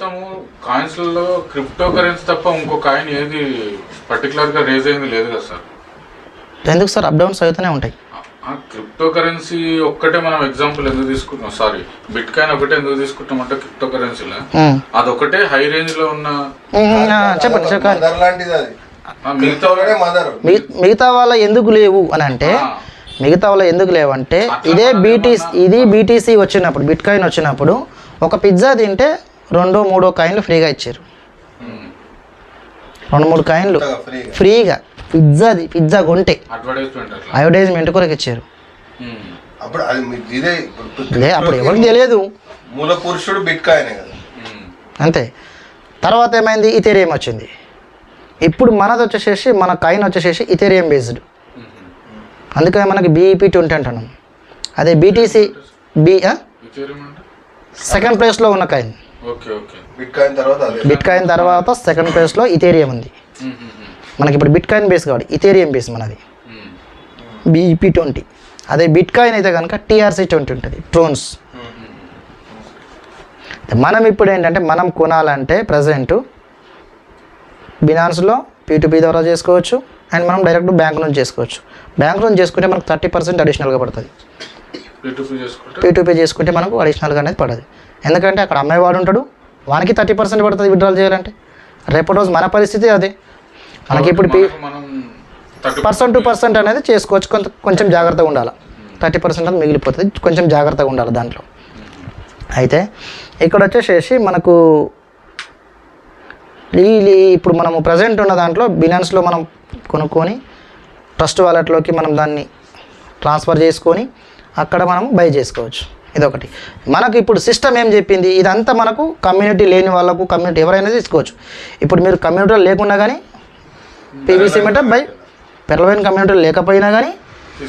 Speaker 3: కాయిన్స్లలో క్రిప్టో కరెన్సీ తప్ప ఇంకో కాయిన్ ఏది పర్టికులర్గా రేజ్ అయింది లేదు కదా సార్.
Speaker 1: ఎందుకు సార్, అప్ డౌన్స్ అవుతూనే ఉంటాయి.
Speaker 3: క్రిప్టో కరెన్సీ ఒక్కటే మనం ఎగ్జాంపుల్ ఎందుకు తీసుకుంటాం, సారీ బిట్ కాయిన్ ఒకటే ఎందుకు తీసుకుంటాం అంటే క్రిప్టో కరెన్సీలో అదొకటే హై రేంజ్ లో ఉన్న.
Speaker 1: చెప్పండి. మిగతా వాళ్ళ ఎందుకు లేవు అని అంటే, మిగతా వాళ్ళ ఎందుకు లేవంటే ఇది బీటీసీ వచ్చినప్పుడు, బిట్ కాయిన్ వచ్చినప్పుడు ఒక పిజ్జా తింటే 2-3 కాయిన్లు ఫ్రీగా ఇచ్చారు. 2-3 కాయిన్లు ఫ్రీగా పిజ్జా కొంటే అడ్వర్టైజ్మెంట్ కొరకు ఇచ్చారు. అప్పుడు ఎవరికి తెలియదు, అంతే. తర్వాత ఏమైంది, ఇథేరియం వచ్చింది. ఇప్పుడు మనది వచ్చేసేసి మన కాయిన్ వచ్చేసేసి ఇథేరియం బేస్డ్, అందుకని మనకి BEP20 అంటున్నాం. అదే BTC సెకండ్ ప్లేస్లో ఉన్న కాయిన్. బిట్ కాయిన్ తర్వాత సెకండ్ ప్లేస్లో ఇథేరియం ఉంది. మనకి ఇప్పుడు బిట్ కాయిన్ బేస్ కాబట్టి ఇథేరియం బేస్ మనది BEP20. అదే బిట్ కాయిన్ అయితే కనుక TRC20 ఉంటుంది, ట్రోన్స్. మనం ఇప్పుడు ఏంటంటే మనం కొనాలంటే ప్రజెంట్ బినాన్స్లో P2P ద్వారా చేసుకోవచ్చు, అండ్ మనం డైరెక్ట్ బ్యాంక్ నుంచి చేసుకోవచ్చు. బ్యాంక్ నుంచి చేసుకుంటే మనకు 30% అడిషనల్గా పడుతుంది. P2P చేసుకుంటే మనకు అడిషనల్గా అనేది పడదు, ఎందుకంటే అక్కడ అమ్మేవాడు ఉంటాడు, వానికి 30% పడుతుంది విత్డ్రాల్ చేయాలంటే. రేపటి రోజు మన పరిస్థితి అదే. మనకి ఇప్పుడు 1% అనేది చేసుకోవచ్చు, కొంచెం జాగ్రత్తగా ఉండాలి. 30% అనేది మిగిలిపోతుంది, కొంచెం జాగ్రత్తగా ఉండాలి దాంట్లో. అయితే ఇక్కడ వచ్చేసేసి మనకు ఇప్పుడు మనము ప్రజెంట్ ఉన్న దాంట్లో బినాన్స్లో మనం కొనుక్కొని ట్రస్ట్ వాలెట్లోకి మనం దాన్ని ట్రాన్స్ఫర్ చేసుకొని అక్కడ మనం బై చేసుకోవచ్చు. ఇదొకటి. మనకు ఇప్పుడు సిస్టమ్ ఏం చెప్పింది, ఇదంతా మనకు కమ్యూనిటీ లేని వాళ్ళకు, కమ్యూనిటీ ఎవరైనా తీసుకోవచ్చు. ఇప్పుడు మీరు కమ్యూనిటీలో లేకున్నా కానీ PVC మెటా బై, పెరలవైన కమ్యూనిటీలో లేకపోయినా కానీ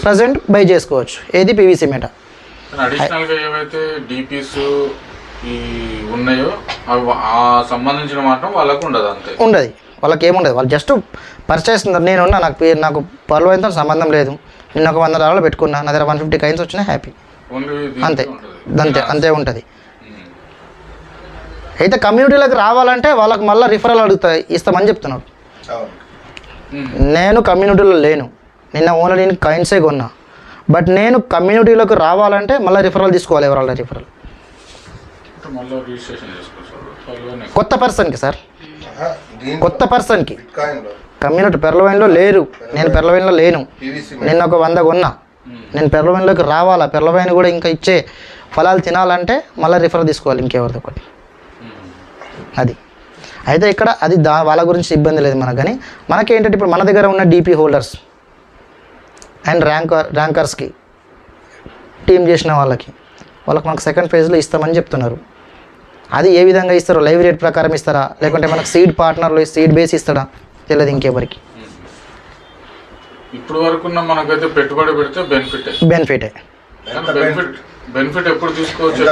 Speaker 1: ప్రజెంట్ బై చేసుకోవచ్చు. ఏది PVC మెటా.
Speaker 3: అడిషనల్గా ఏవైతే DPs ఈ ఉన్నాయో ఆ సంబంధించిన మాత్రం వాళ్ళకు ఉండదు, అంతే
Speaker 1: ఉండదు. వాళ్ళకి ఏముండదు, వాళ్ళు జస్ట్ పర్చేస్ నేనున్నా, నాకు పర్లవైనతో సంబంధం లేదు, నేను ఒక $100 పెట్టుకున్నా, నా దగ్గర 150 కాయిన్స్ వచ్చినా హ్యాపీ, అంతే ఉంటుంది. అయితే కమ్యూనిటీలోకి రావాలంటే వాళ్ళకి మళ్ళీ రిఫరల్ ఇస్తామని చెప్తున్నాడు. నేను కమ్యూనిటీలో లేను, నిన్న ఓన్లీ నేను కాయిన్సే కొన్నా, బట్ నేను కమ్యూనిటీలోకి రావాలంటే మళ్ళీ రిఫరల్ తీసుకోవాలి, ఎవరాల రిఫరల్.
Speaker 3: అంటే మళ్ళీ రిజిస్ట్రేషన్ చేసుకోవచ్చు
Speaker 1: కొత్త పర్సన్కి సార్,
Speaker 2: దీంట్లో
Speaker 1: కొత్త పర్సన్కి.
Speaker 2: బిట్కాయిన్లో
Speaker 1: కమ్యూనిటీ పెర్లవైన్లో లేరు, నేను పెర్లవైన్లో లేను,
Speaker 2: పీవీసీ
Speaker 1: నేను ఒక 100 కొన్నా, నేను పెర్లవైన్లోకి రావాలా, పెర్లవైన్ కూడా ఇంకా ఇచ్చే ఫలాలు తినాలంటే మళ్ళీ రిఫర్ తీసుకోవాలి ఇంకెవరితో ఒకటి. అది అయితే ఇక్కడ అది వాళ్ళ గురించి ఇబ్బంది లేదు మనకు. కానీ మనకేంటంటే ఇప్పుడు మన దగ్గర ఉన్న డీపీ హోల్డర్స్ అండ్ ర్యాంకర్స్కి టీం చేసిన వాళ్ళకి మనకు సెకండ్ ఫేజ్లో ఇస్తామని చెప్తున్నారు. అది ఏ విధంగా ఇస్తారో, లైవ్ రేట్ ప్రకారం ఇస్తారా, లేకుంటే మనకు సీడ్ పార్ట్నర్లు సీడ్ బేస్ ఇస్తాడా తెలియదు ఇంకెవరికి.
Speaker 3: ఇప్పుడు వరకు మనకైతే పెట్టుబడి పెడితే
Speaker 1: బెనిఫిటే.
Speaker 3: బెనిఫిట్ ఎప్పుడు తీసుకోవచ్చు?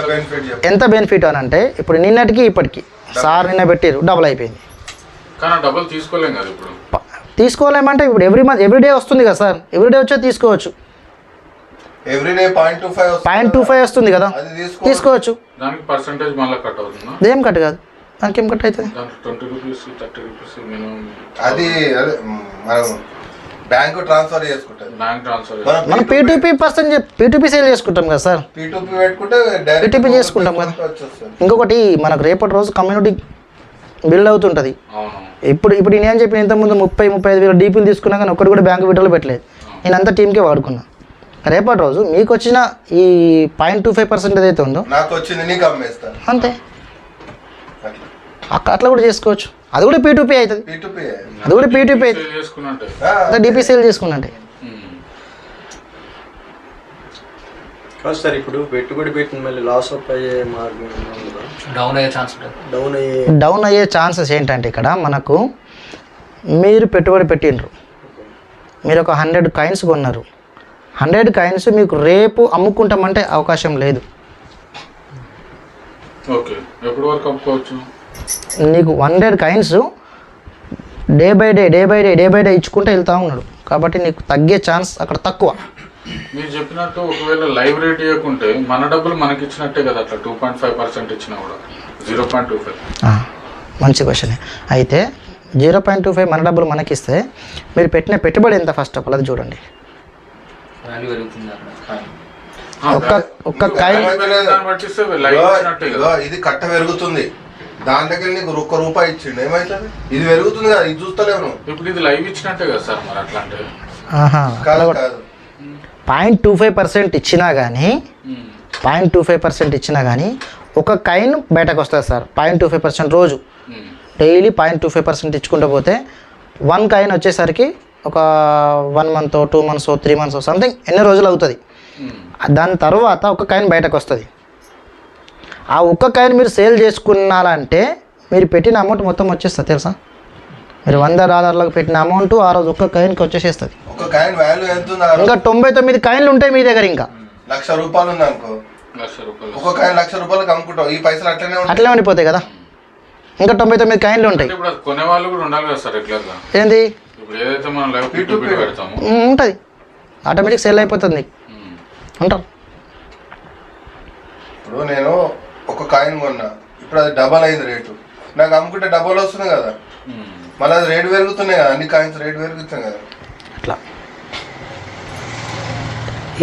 Speaker 1: ఎంత బెనిఫిట్ అని అంటే ఇప్పుడు నిన్నటికి ఇప్పటికి సార్ నిన్న పెట్టారు డబుల్ అయిపోయింది.
Speaker 3: కానీ డబుల్ తీసుకోలేం కదా ఇప్పుడు.
Speaker 1: తీసుకోలేమంటే ఇప్పుడు ఎవ్రీడే వస్తుంది కదా సార్, ఎవ్రీడే వచ్చే తీసుకోవచ్చు.
Speaker 2: ఎవ్రీడే
Speaker 1: 0.25 వస్తుంది కదా, తీసుకోవచ్చు.
Speaker 3: దానికి పర్సెంటేజ్ మళ్ళీ కట్ అవుతుందా?
Speaker 1: ఏం కట్ కాదు, దానికి ఏం కట్ అవుతుంది?
Speaker 3: 20 రూపీస్ 30 రూపీస్ మినిమం.
Speaker 2: అది మనం బ్యాంకు ట్రాన్స్ఫర్ చేసుకుంటాం.
Speaker 3: బ్యాంక్ ట్రాన్స్ఫర్
Speaker 1: మనం P2P సేల్ చేసుకుంటాం కదా సార్,
Speaker 2: P2P పెట్టుకుంటే డైరెక్ట్
Speaker 1: P2P చేసుకుంటాం కదా.
Speaker 2: వచ్చేస్తుంది.
Speaker 1: ఇంకొకటి మనకు రేపటి రోజు కమ్యూనిటీ బిల్డ్ అవుతుంటుంది.
Speaker 3: అవును.
Speaker 1: ఇప్పుడు నేను చెప్పిన ఇంతకుముందు 30-35 వేల డీపీలు తీసుకున్నా కానీ ఒక్కటి కూడా బ్యాంకు విడ్రాలో పెట్టలేదు. నేను అంతా టీంకే వాడుకున్నా. రేపటి రోజు మీకు వచ్చిన ఈ 0.25% ఏదైతే ఉందో
Speaker 2: నాకు వచ్చింది నీకు అమ్మేస్తాను
Speaker 1: అంతే.
Speaker 2: అట్లా
Speaker 1: అట్లా కూడా చేసుకోవచ్చు. అది కూడా P2P అవుతుంది,
Speaker 2: P2P
Speaker 1: అది కూడా P2P అవుతుంది.
Speaker 3: చేసుకున్నట్టే
Speaker 1: అదే డీపీ సేల్ చేసుకున్నట్టే.
Speaker 4: కాదు సార్, ఇప్పుడు పెట్టుబడి పెట్టిన మళ్ళీ లాస్ అప్ అయ్యే మార్గం
Speaker 5: డౌన్ అయ్యే ఛాన్స్ ఉంటుంది.
Speaker 1: డౌన్ అయ్యే ఛాన్సెస్ ఏంటంటే ఇక్కడ మనకు మీరు పెట్టుబడి పెట్టిండ్రు, మీరు ఒక 100 కాయిన్స్ కొన్నారు, 100 కాయిన్స్ మీకు రేపు అమ్ముకుంటామంటే అవకాశం లేదు.
Speaker 3: ఓకే, ఎప్పటి వరకు అమ్ముకోవచ్చు?
Speaker 1: నీకు 100 కాయిన్స్ డే బై డే ఇచ్చుకుంటూ వెళ్తూ ఉన్నాడు కాబట్టి నీకు తగ్గే ఛాన్స్ అక్కడ తక్కువ.
Speaker 3: మీరు చెప్పినట్టు ఒకవేళ లైవ్ రేట్ ఇవ్వకుంటే మన డబ్బులు మనకి ఇచ్చినట్టే కదా, అట్లా 2.5% ఇచ్చినా కూడా 0.25.
Speaker 1: మంచి క్వశ్చనే. అయితే 0.25 మన డబ్బులు మనకిస్తే మీరు పెట్టిన పెట్టుబడి ఎంత ఫస్ట్ ఆఫ్ ఆల్ అది చూడండి.
Speaker 5: వాల్యూ పెరుగుతుంది అక్కడ.
Speaker 1: ఒక్క కాయిన్
Speaker 3: పట్టిస్తే లైవ్ ఇచ్చినట్టే కదా.
Speaker 2: ఇది కట్ట పెరుగుతుంది, దాంట్లోకి నీకు ₹1 ఇచ్చిండు ఏమవుతుంది? ఇది పెరుగుతుంది కదా, ఇది చూస్తలేవు నువ్వు.
Speaker 3: ఇప్పుడు ఇది లైవ్ ఇచ్చినట్టే కదా సార్ మరి అట్లా అంటే.
Speaker 2: కాదు కాదు
Speaker 1: 0.25% ఇచ్చినా కానీ 0.25% ఇచ్చినా కానీ ఒక కాయిన్ బయటకు వస్తుంది సార్. 0.25% రోజు డైలీ 0.25% ఇచ్చుకుంటూ పోతే 1 కాయిన్ వచ్చేసరికి ఒక 1 మంత్ 2 మంత్స్ 3 మంత్స్ సంథింగ్ ఎన్ని రోజులు అవుతుంది. దాని తర్వాత ఒక కాయిన్ బయటకు వస్తుంది. ఆ ఒక్క కాయిన్ మీరు సేల్ చేసుకున్నారంటే మీరు పెట్టిన అమౌంట్ మొత్తం వచ్చేస్తుంది తెలుసా. మీరు $100 పెట్టిన అమౌంట్ ఆ రోజు ఒక్క కాయిన్కి వచ్చేసేస్తుంది.
Speaker 2: ఒక కాయిన్ వాల్యూ ఎంత ఉంది?
Speaker 1: ఇంకా 99 కాయిన్లు ఉంటాయి మీ దగ్గర. ఇంకా
Speaker 2: ₹1,00,000 ఉంది అనుకో,
Speaker 3: ₹1,00,000.
Speaker 2: ఒక కాయిన్ ₹1,00,000 అమ్ముకుంటావు, ఈ పైసలు అట్లనే ఉంటాయి.
Speaker 1: అట్లే ఉండిపోతాయి కదా. ఇంకా 99 కాయిన్లు ఉంటాయి.
Speaker 3: ఇప్పుడు అది కొనే వాళ్ళు కూడా ఉండాలి కదా సార్ రెగ్యులర్గా.
Speaker 1: ఏంది
Speaker 3: ఇప్పుడు ఏదైతే మనం లైవ్ P2P పెడతామో
Speaker 1: ఉంటుంది, ఆటోమేటిక్ సేల్ అయిపోతుంది నీకు ఉంటాం.
Speaker 2: ఇప్పుడు నేను ఒక కాయిన్ కొన్నా, ఇప్పుడు అది డబల్ అయింది రేటు, నాకు అమ్ముకుంటే డబల్ వస్తుంది కదా, మళ్ళీ అది రేటు పెరుగుతున్నాయి కదా, అన్ని కాయిన్స్ రేటు పెరుగుతున్నాయి కదా.
Speaker 1: అట్లా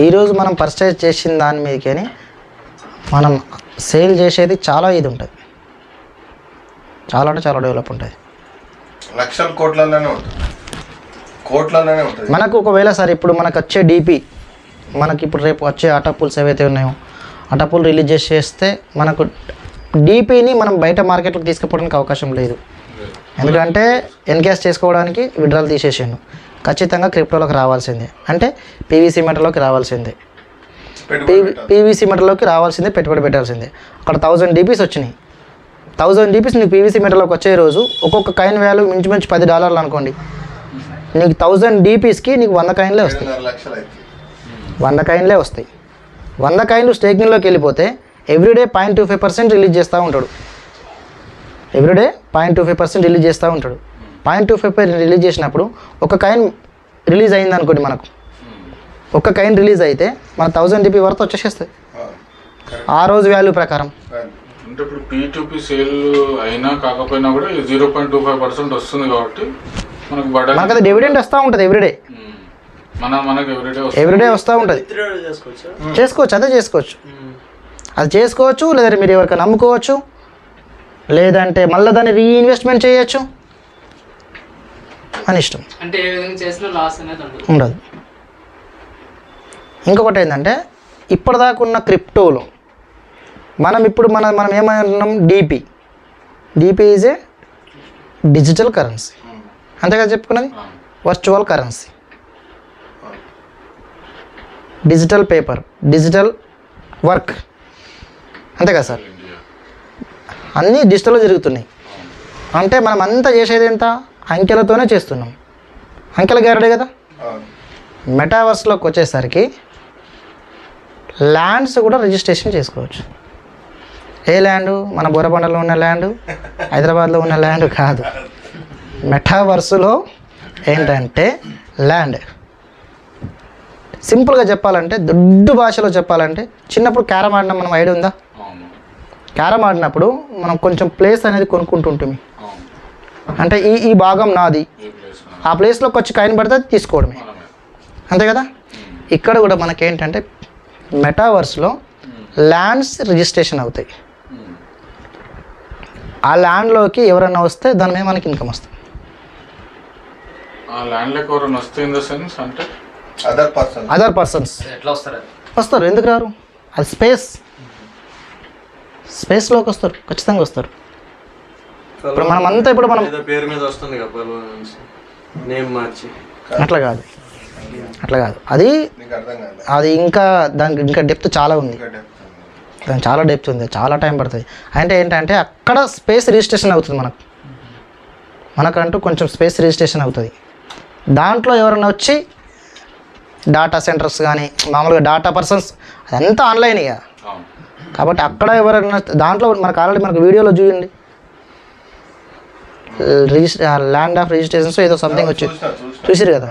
Speaker 1: ఈరోజు మనం పర్చేజ్ చేసిన దాని మీదకని మనం సేల్ చేసేది చాలా ఇది ఉంటుంది, చాలా అంటే చాలా డెవలప్ ఉంటుంది.
Speaker 2: లక్షల కోట్లలోనే ఉంటుంది, కోట్లలోనే ఉంటుంది.
Speaker 1: మనకు ఒకవేళ సార్ ఇప్పుడు మనకు వచ్చే డీపీ, మనకి ఇప్పుడు రేపు వచ్చే అటాపూల్స్ ఏవైతే ఉన్నాయో అటాపూల్ రిలీజ్ చేస్తే మనకు డీపీని మనం బయట మార్కెట్లోకి తీసుకుపోవడానికి అవకాశం లేదు. ఎందుకంటే ఎన్కాష్ చేసుకోవడానికి విడ్రాల్ తీసేసాను, ఖచ్చితంగా క్రిప్టోలోకి రావాల్సిందే, అంటే పీవీసీ మెటల్లోకి రావాల్సిందే, పీవీసీ మెటల్లోకి రావాల్సిందే, పెట్టుబడి పెట్టాల్సిందే. అక్కడ 1000 డీపీస్ వచ్చినాయి, 1000 డీపీస్ నీకు పీవీసీ మెటల్లోకి వచ్చే రోజు ఒక్కొక్క కాయిన్ వాల్యూ మించుమించు $10 అనుకోండి, నీకు 1000 డీపీస్కి నీకు 100 కాయిన్లే వస్తాయి. 100 కాయిన్లే వస్తాయి. 100 కాయిన్లు స్టేకింగ్లోకి వెళ్ళిపోతే ఎవ్రీడే 0.25% రిలీజ్ చేస్తూ ఉంటాడు. ఎవ్రీడే 0.25% రిలీజ్ చేస్తూ ఉంటాడు. 0.25% రిలీజ్ చేసినప్పుడు ఒక కాయిన్ రిలీజ్ అయింది అనుకోండి, మనకు ఒక కాయిన్ రిలీజ్ అయితే మన 1000 డీపీ వర్త్ వచ్చేసేస్తుంది ఆ రోజు వాల్యూ ప్రకారం.
Speaker 3: అంటే ఇప్పుడు P2P సేల్ అయినా కాకపోయినా కూడా 0.25% వస్తుంది కాబట్టి
Speaker 1: మనకు అది డివిడెండ్ వస్తూ ఉంటుంది ఎవ్రీడే.
Speaker 3: మనకు
Speaker 1: ఎవ్రీడే వస్తూ ఉంటుంది. చేసుకోవచ్చు, అదే చేసుకోవచ్చు. అది చేసుకోవచ్చు, లేదంటే మీరు ఎవరికైనా అమ్ముకోవచ్చు, లేదంటే మళ్ళీ దాన్ని రీఇన్వెస్ట్మెంట్ చేయొచ్చు, అని ఇష్టం.
Speaker 5: అంటే ఏ విధంగా చేసినా లాస్ అనేది ఉండదు.
Speaker 1: ఉండదు. ఇంకొకటి ఏంటంటే ఇప్పటిదాకా ఉన్న క్రిప్టోలో మనం ఏమంటున్నాం, DP is a digital currency, అంతే కదా చెప్పుకున్నది. Virtual currency, digital paper, digital work, అంతే కదా సార్. అన్నీ డిజిటల్లో జరుగుతున్నాయి. అంటే మనం అంతా చేసేది ఎంత, అంకెలతోనే చేస్తున్నాం. అంకెల గారడే కదా. మెటావర్స్లోకి వచ్చేసరికి ల్యాండ్స్ కూడా రిజిస్ట్రేషన్ చేసుకోవచ్చు. ఏ ల్యాండు, మన బోరబండలో ఉన్న ల్యాండు, హైదరాబాద్లో ఉన్న ల్యాండ్ కాదు. మెటావర్స్లో ఏంటంటే ల్యాండ్, సింపుల్గా చెప్పాలంటే, దొడ్డు భాషలో చెప్పాలంటే, చిన్నప్పుడు క్యారమ్ ఆడినా మనం ఐడియా ఉందా? క్యారమ్ ఆడినప్పుడు మనం కొంచెం ప్లేస్ అనేది కొనుక్కుంటుంటుంది. అంటే ఈ భాగం నాది, ఆ ప్లేస్లోకి వచ్చి కాయిన్ పడితే అది తీసుకోవడమే, అంతే కదా. ఇక్కడ కూడా మనకేంటంటే మెటావర్స్లో ల్యాండ్స్ రిజిస్ట్రేషన్ అవుతాయి. ఆ ల్యాండ్లోకి ఎవరైనా వస్తే దాని మీద మనకి ఇన్కమ్ వస్తుంది.
Speaker 3: ఆ ల్యాండ్లోకి ఎవరైనా వస్తే ఇన్ ద సెన్స్ అంటే
Speaker 1: అదర్ పర్సన్స్
Speaker 5: ఎట్లా వస్తారు అది?
Speaker 1: వస్తారు, ఎందుకు రారు? అది స్పేస్లోకి వస్తారు, ఖచ్చితంగా వస్తారు. ఇప్పుడు మనం
Speaker 4: ఏదో పేరు మీద వస్తుంది కదా నేమ్ మార్చి,
Speaker 1: అట్లా కాదు. అది ఇంకా దానికి ఇంకా డెప్త్ చాలా ఉంది, దానికి చాలా డెప్త్ ఉంది, చాలా టైం పడుతుంది. అంటే ఏంటంటే అక్కడ స్పేస్ రిజిస్ట్రేషన్ అవుతుంది, మనకంటూ కొంచెం స్పేస్ రిజిస్ట్రేషన్ అవుతుంది. దాంట్లో ఎవరైనా వచ్చి డాటా సెంటర్స్ కానీ మామూలుగా డాటా పర్సన్స్ అదంతా ఆన్లైన్ ఇక. కాబట్టి అక్కడ ఎవరైనా దాంట్లో మనకు వీడియోలో చూడండి, ల్యాండ్ ఆఫ్ రిజిస్ట్రేషన్స్ ఏదో సంథింగ్ వచ్చి చూసిరు కదా.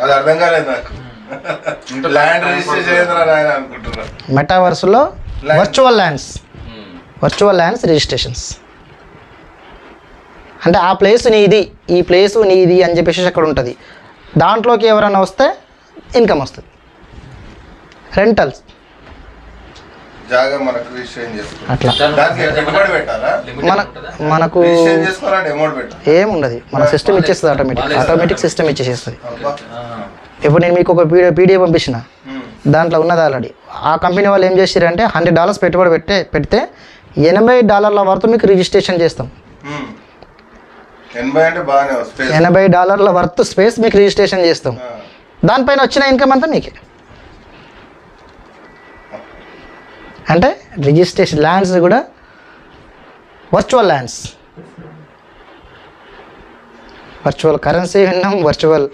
Speaker 2: అది అర్థం కాలేదు నాకు. ల్యాండ్ రిజిస్ట్రేషన్ అనుకుంటున్నా.
Speaker 1: మెటావర్స్లో వర్చువల్ ల్యాండ్స్ రిజిస్ట్రేషన్స్ అంటే ఆ ప్లేస్ నీది, ఈ ప్లేస్ నీది అని చెప్పేసి అక్కడ ఉంటుంది. దాంట్లోకి ఎవరైనా వస్తే ఇన్కమ్ వస్తుంది. రెంటల్స్
Speaker 2: జాగా మనకు రిజిస్ట్రేషన్ చేసుకోవాలి.
Speaker 1: అట్లా
Speaker 2: దానికి అమౌంట్ పెట్టాలా?
Speaker 1: మనకు
Speaker 2: రిజిస్ట్రేషన్ చేసుకోవాలంటే అమౌంట్ పెట్టాలి.
Speaker 1: ఏముండదు, మన సిస్టమ్ ఇచ్చేస్తుంది, ఆటోమేటిక్ సిస్టమ్ ఇచ్చేసేస్తుంది.
Speaker 2: అబ్బా.
Speaker 1: ఇప్పుడు నేను మీకు ఒక పీడిఎఫ్ పంపించిన, దాంట్లో ఉన్నది ఆల్రెడీ. ఆ కంపెనీ వాళ్ళు ఏం చేసారంటే $100 పెట్టుబడి పెడితే $80 వరకు మీకు రిజిస్ట్రేషన్ చేస్తాం.
Speaker 2: 80 అంటే బాగానే వస్తుంది.
Speaker 1: $80 వర్త్ స్పేస్ మీకు రిజిస్ట్రేషన్ చేస్తాం. దానిపైన వచ్చిన ఇన్కమ్ అంతా మీకే. అంటే రిజిస్ట్రేషన్ ల్యాండ్స్ కూడా వర్చువల్ ల్యాండ్స్, వర్చువల్ కరెన్సీ విన్నాం, వర్చువల్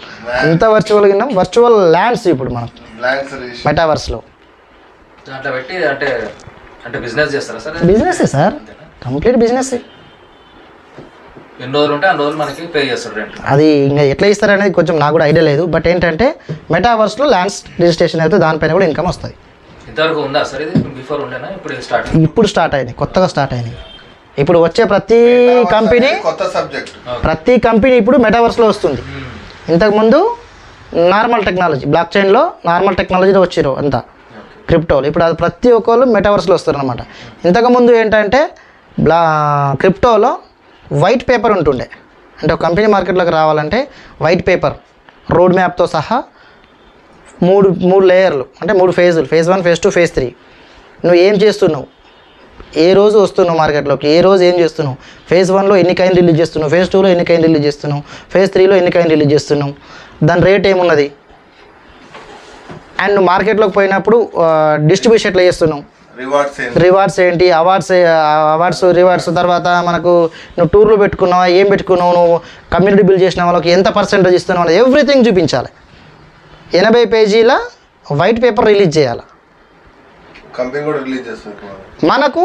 Speaker 1: అంతా వర్చువల్ విన్నాం, వర్చువల్ ల్యాండ్స్ ఇప్పుడు మనం మెటావర్స్లో
Speaker 5: దాంట్లో పెట్టి అంటే బిజినెస్ చేస్తారా సార్?
Speaker 1: బిజినెస్సే సార్, కంప్లీట్ బిజినెస్సే.
Speaker 5: ఎన్ని రోజులు ఉంటే అన్ని రోజులు మనకి పే చేస్తారు రెంట్.
Speaker 1: అది ఇంకా ఎట్లా ఇస్తారనేది కొంచెం నాకు కూడా ఐడియా లేదు. బట్ ఏంటంటే మెటావర్స్లో ల్యాండ్స్ రిజిస్ట్రేషన్ అయితే దానిపైన కూడా ఇన్కమ్ వస్తుంది.
Speaker 5: ఇంతవరకు ఉందా సార్ ఇది? బిఫోర్ ఉండేనా?
Speaker 1: ఇప్పుడు స్టార్ట్ అయింది, కొత్తగా స్టార్ట్ అయింది. ఇప్పుడు వచ్చే ప్రతి కంపెనీ ఇప్పుడు మెటావర్స్లో వస్తుంది. ఇంతకుముందు నార్మల్ టెక్నాలజీ, బ్లాక్ చైన్లో నార్మల్ టెక్నాలజీలో వచ్చారు అంతా క్రిప్టోలు. ఇప్పుడు అది ప్రతి ఒక్కళ్ళు మెటావర్స్లో వస్తారు అనమాట. ఇంతకుముందు ఏంటంటే క్రిప్టోలో వైట్ పేపర్ ఉంటుండే. అంటే ఒక కంపెనీ మార్కెట్లోకి రావాలంటే వైట్ పేపర్, రోడ్ మ్యాప్తో సహా మూడు లేయర్లు, అంటే 3 ఫేజులు, ఫేజ్ 1, ఫేజ్ 2, ఫేజ్ 3. నువ్వు ఏం చేస్తున్నావు, ఏ రోజు వస్తున్నావు మార్కెట్లోకి, ఏ రోజు ఏం చేస్తున్నావు, ఫేజ్ 1లో ఎన్ని కాయిన్ రిలీజ్ చేస్తున్నావు, ఫేజ్ 2లో ఎన్ని కాయిన్ రిలీజ్ చేస్తున్నావు, ఫేజ్ 3లో ఎన్ని కాయిన్ రిలీజ్ చేస్తున్నావు, దాని రేట్ ఏమున్నది, అండ్ నువ్వు మార్కెట్లోకి పోయినప్పుడు డిస్ట్రిబ్యూషన్ ఎట్లా చేస్తున్నావు, రివార్డ్స్ ఏంటి, అవార్డ్స్ రివార్డ్స్, తర్వాత మనకు నువ్వు టూర్లు పెట్టుకున్నావా, ఏం పెట్టుకున్నావు, నువ్వు కమ్యూనిటీ బిల్డ్ చేసిన వాళ్ళకి ఎంత పర్సెంటేజ్ ఇస్తున్నావు అనేది ఎవ్రీథింగ్ చూపించాలి. 80 పేజీల వైట్ పేపర్ రిలీజ్ చేయాలి.
Speaker 2: కంపెనీ కూడా రిలీజ్ చేస్తుంది.
Speaker 1: మనకు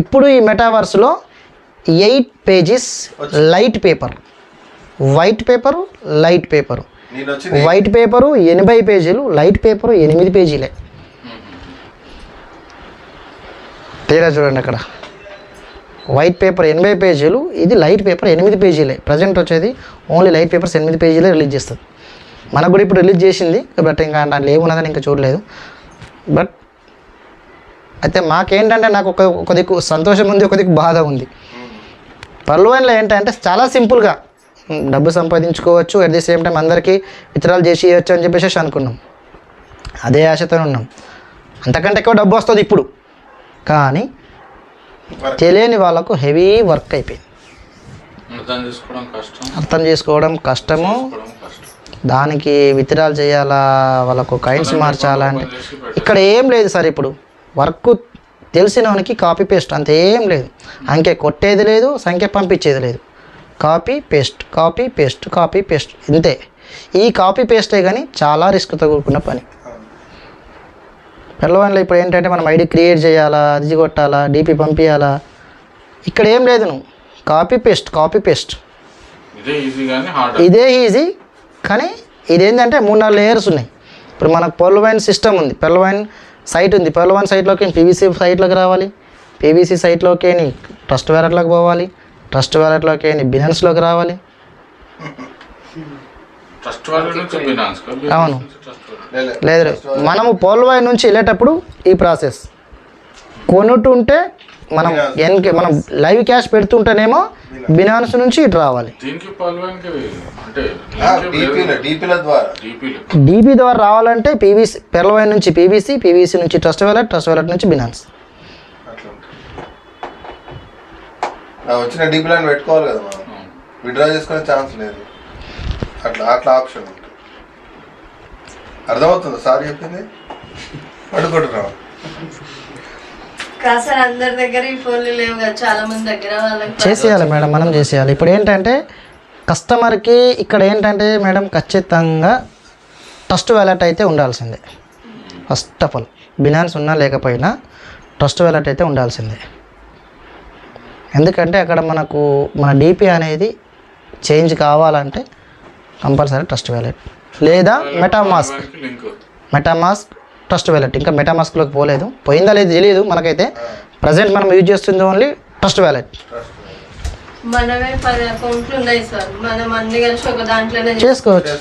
Speaker 1: ఇప్పుడు ఈ మెటావర్స్లో 8 pages light paper, white paper, light paper, white paper 80 పేజీలు, లైట్ పేపరు 8 పేజీలే. తేడా చూడండి అక్కడ, వైట్ పేపర్ 80 పేజీలు, ఇది లైట్ పేపర్ 8 పేజీలే. ప్రజెంట్ వచ్చేది ఓన్లీ లైట్ పేపర్స్ 8 పేజీలే రిలీజ్ చేస్తుంది. మనకు కూడా ఇప్పుడు రిలీజ్ చేసింది, బట్ ఇంకా దాంట్లో ఏమున్నదని ఇంకా చూడలేదు. బట్ అయితే మాకేంటంటే నాకు ఒక దిక్కు సంతోషం ఉంది, ఒక దిక్కు బాధ ఉంది. పర్లోవైన్లో ఏంటంటే చాలా సింపుల్గా డబ్బు సంపాదించుకోవచ్చు, అట్ ది సేమ్ టైం అందరికీ విత్డ్రాల్ చేసి ఇవ్వచ్చు అని చెప్పేసి అనుకున్నాం. అదే ఆశతో ఉన్నాం. అంతకంటే ఎక్కువ డబ్బు వస్తుంది ఇప్పుడు, కానీ తెలియని వాళ్ళకు హెవీ వర్క్ అయిపోయింది. అర్థం చేసుకోవడం కష్టము. దానికి విత్డ్రాల్ చేయాలా, వాళ్ళకు కాయిన్స్ మార్చాలా అంటే ఇక్కడ ఏం లేదు సార్. ఇప్పుడు వర్క్ తెలిసినవానికి కాపీ పేస్ట్ అంతేం లేదు. అంకె కొట్టేది లేదు, సంఖ్య పంపించేది లేదు. Copy paste, copy paste, copy paste, ఇంతే. ఈ కాపీ పేస్టే కానీ చాలా రిస్క్తో కూడుకున్న పని. పిల్లవాళ్ళు ఇప్పుడు ఏంటంటే మనం ఐడి క్రియేట్ చేయాలా, అది కొట్టాలా, డీపీ పంపించాలా, ఇక్కడ ఏం లేదు. నువ్వు కాపీ పేస్ట్, కాపీ పేస్ట్, ఇదే ఈజీ. కానీ ఇదేంటంటే 3-4 లేయర్స్ ఉన్నాయి. ఇప్పుడు మనకు పర్లోవైన్ సిస్టమ్ ఉంది, పర్లోవైన్ సైట్ ఉంది. పర్లోవైన్ సైట్లోకి పీవీసీ సైట్లోకి రావాలి, పీవీసీ సైట్లోకి ట్రస్ట్ వ్యాలెట్లోకి పోవాలి, ట్రస్ట్ వ్యాలెట్లోకి బినాన్స్లోకి రావాలి. అవును, లేదు మనము పర్లోవైన్ నుంచి వెళ్ళేటప్పుడు ఈ ప్రాసెస్ కొనుట్టుంటే మనం మనం లైవ్ క్యాష్ పెడుతుంటేనేమో బినాన్స్ నుంచి ఇటు రావాలి. డీపీ ద్వారా రావాలంటే పీవీసీ, పర్లోవైన్ నుంచి పీవీసీ, పీవీసీ నుంచి ట్రస్ట్ వ్యాలెట్, ట్రస్ట్ వ్యాలెట్ నుంచి బినాన్స్.
Speaker 2: వచ్చిన డీపీ లైన్ పెట్టుకోవాలి కదా, మనం విత్డ్రా చేసుకునే ఛాన్స్ లేదు. అట్లా ఆప్షన్ ఉంటుంది. అర్థమవుతుంది సార్ చెప్పింది? పడుకుంటున్నాం
Speaker 6: సార్, అందరి దగ్గర ఈ ఫోన్లు లేవు కదా, చాలా మంది దగ్గర వాళ్ళకి
Speaker 1: చేసేయాలి మేడం, మనం చేసేయాలి. ఇప్పుడు ఏంటంటే కస్టమర్కి ఇక్కడ ఏంటంటే మేడం ఖచ్చితంగా ట్రస్ట్ వ్యాలెట్ అయితే ఉండాల్సిందే. ఫస్ట్ ఆఫ్ ఆల్ బినాన్స్ ఉన్నా లేకపోయినా ట్రస్ట్ వ్యాలెట్ అయితే ఉండాల్సిందే. ఎందుకంటే అక్కడ మనకు మన డీపీ అనేది చేంజ్ కావాలంటే కంపల్సరీ ట్రస్ట్ వ్యాలెట్ లేదా మెటామాస్క్ ట్రస్ట్ వ్యాలెట్. ఇంకా మెటామాస్క్లోకి పోలేదు, పోయిందా లేదు తెలియదు మనకైతే. ప్రజెంట్ మనం యూజ్ చేస్తుంది ఓన్లీ ట్రస్ట్ వ్యాలెట్.
Speaker 6: మనమే 10 అకౌంట్లు ఉన్నాయి సార్, మనం అన్ని కలిసి ఒక దాంట్లోనే
Speaker 1: చేసుకోవచ్చు.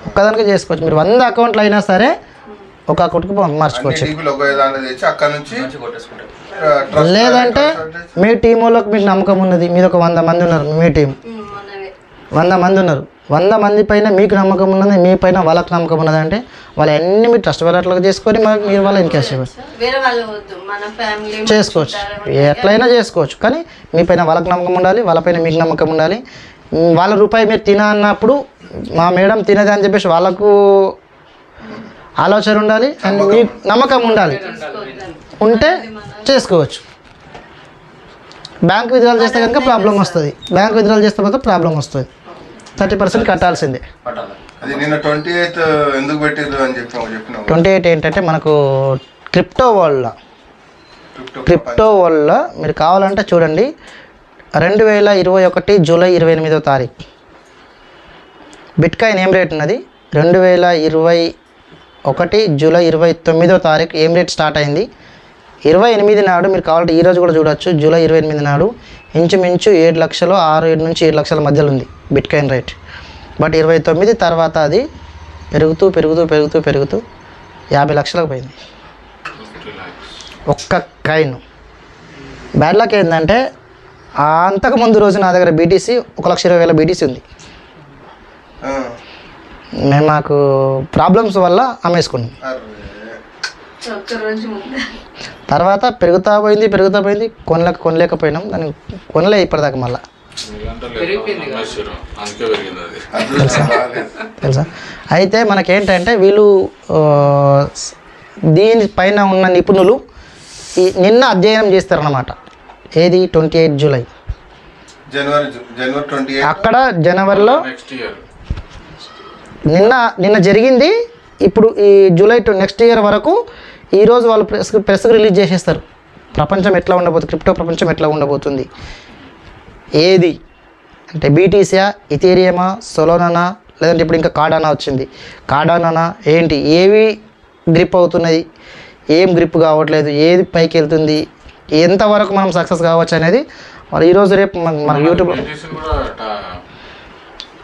Speaker 1: ఒక్కదానికి చేసుకోవచ్చు. మీరు 100 అకౌంట్లు అయినా సరే ఒక అకౌంట్కి మార్చుకోవచ్చు. లేదంటే మీ టీం వాళ్ళకి మీకు నమ్మకం ఉన్నది, మీరు ఒక 100 మంది ఉన్నారు, మీ టీం 100 మంది ఉన్నారు, 100 మంది పైన మీకు నమ్మకం ఉన్నది, మీ పైన వాళ్ళకి నమ్మకం ఉన్నది అంటే వాళ్ళు అన్ని మీరు ట్రస్ట్ వ్యాలెట్లోకి చేసుకొని మీరు వాళ్ళ ఇన్కాష్ చేసుకోవచ్చు. ఎట్లయినా చేసుకోవచ్చు, కానీ మీ పైన వాళ్ళకి నమ్మకం ఉండాలి, వాళ్ళపైన మీకు నమ్మకం ఉండాలి. వాళ్ళ రూపాయి మీరు తిన అన్నప్పుడు మా మేడం తినది అని చెప్పేసి వాళ్ళకు ఆలోచన ఉండాలి, అండ్ మీకు నమ్మకం ఉండాలి. ఉంటే చేసుకోవచ్చు. బ్యాంక్ విత్డ్రాల్ చేస్తే కనుక ప్రాబ్లం వస్తుంది. బ్యాంక్ విత్డ్రాల్ చేస్తే మాత్రం ప్రాబ్లం వస్తుంది. 30% కట్టాల్సిందే. 28 ఏంటంటే మనకు క్రిప్టో వరల్డ్లో మీరు కావాలంటే చూడండి, 2021 జూలై 28వ తారీఖు బిట్కాయిన్ ఏం రేట్ ఉన్నది, 2021 జూలై 29వ తారీఖు ఏం రేట్ స్టార్ట్ అయింది. 28 నాడు మీరు కావాలంటే ఈరోజు కూడా చూడవచ్చు. జూలై 28 నాడు ఇంచుమించు 7 లక్షలు 6 నుంచి 7 లక్షల మధ్యలో ఉంది బిట్కాయిన్ రేట్. బట్ 29 తర్వాత అది పెరుగుతూ 50 లక్షలకు పోయింది ఒక్క కాయిన్. బ్యాడ్ లక్ ఏంటంటే అంతకుముందు రోజు నా దగ్గర బీటీసీ 1,20,000 బీటీసీ ఉంది. మాకు ప్రాబ్లమ్స్ వల్ల అమ్మేసుకున్నాం. తర్వాత పెరుగుతా పోయింది, కొనలేకపోయినాం. దాన్ని కొనలే ఇప్పటిదాకా మళ్ళీ. తెలుసా? అయితే మనకేంటంటే వీళ్ళు దీనిపైన ఉన్న నిపుణులు నిన్న అధ్యయనం చేస్తారన్నమాట. ఏది 28 జూలై అక్కడ జనవరిలో నిన్న జరిగింది. ఇప్పుడు ఈ జూలై నెక్స్ట్ ఇయర్ వరకు ఈరోజు వాళ్ళు ప్రెస్కి రిలీజ్ చేసేస్తారు. ప్రపంచం ఎట్లా ఉండబోతుంది, క్రిప్టో ప్రపంచం ఎట్లా ఉండబోతుంది, ఏది అంటే బీటీసీయా, ఇథీరియంమా, సోలానా, లేదంటే ఇప్పుడు ఇంకా కార్డానా వచ్చింది. కార్డానా ఏంటి, ఏవి గ్రిప్ అవుతున్నది, ఏం గ్రిప్ కావట్లేదు, ఏది పైకి వెళ్తుంది, ఎంతవరకు మనం సక్సెస్ కావచ్చు అనేది వాళ్ళు ఈరోజు రేపు మన యూట్యూబ్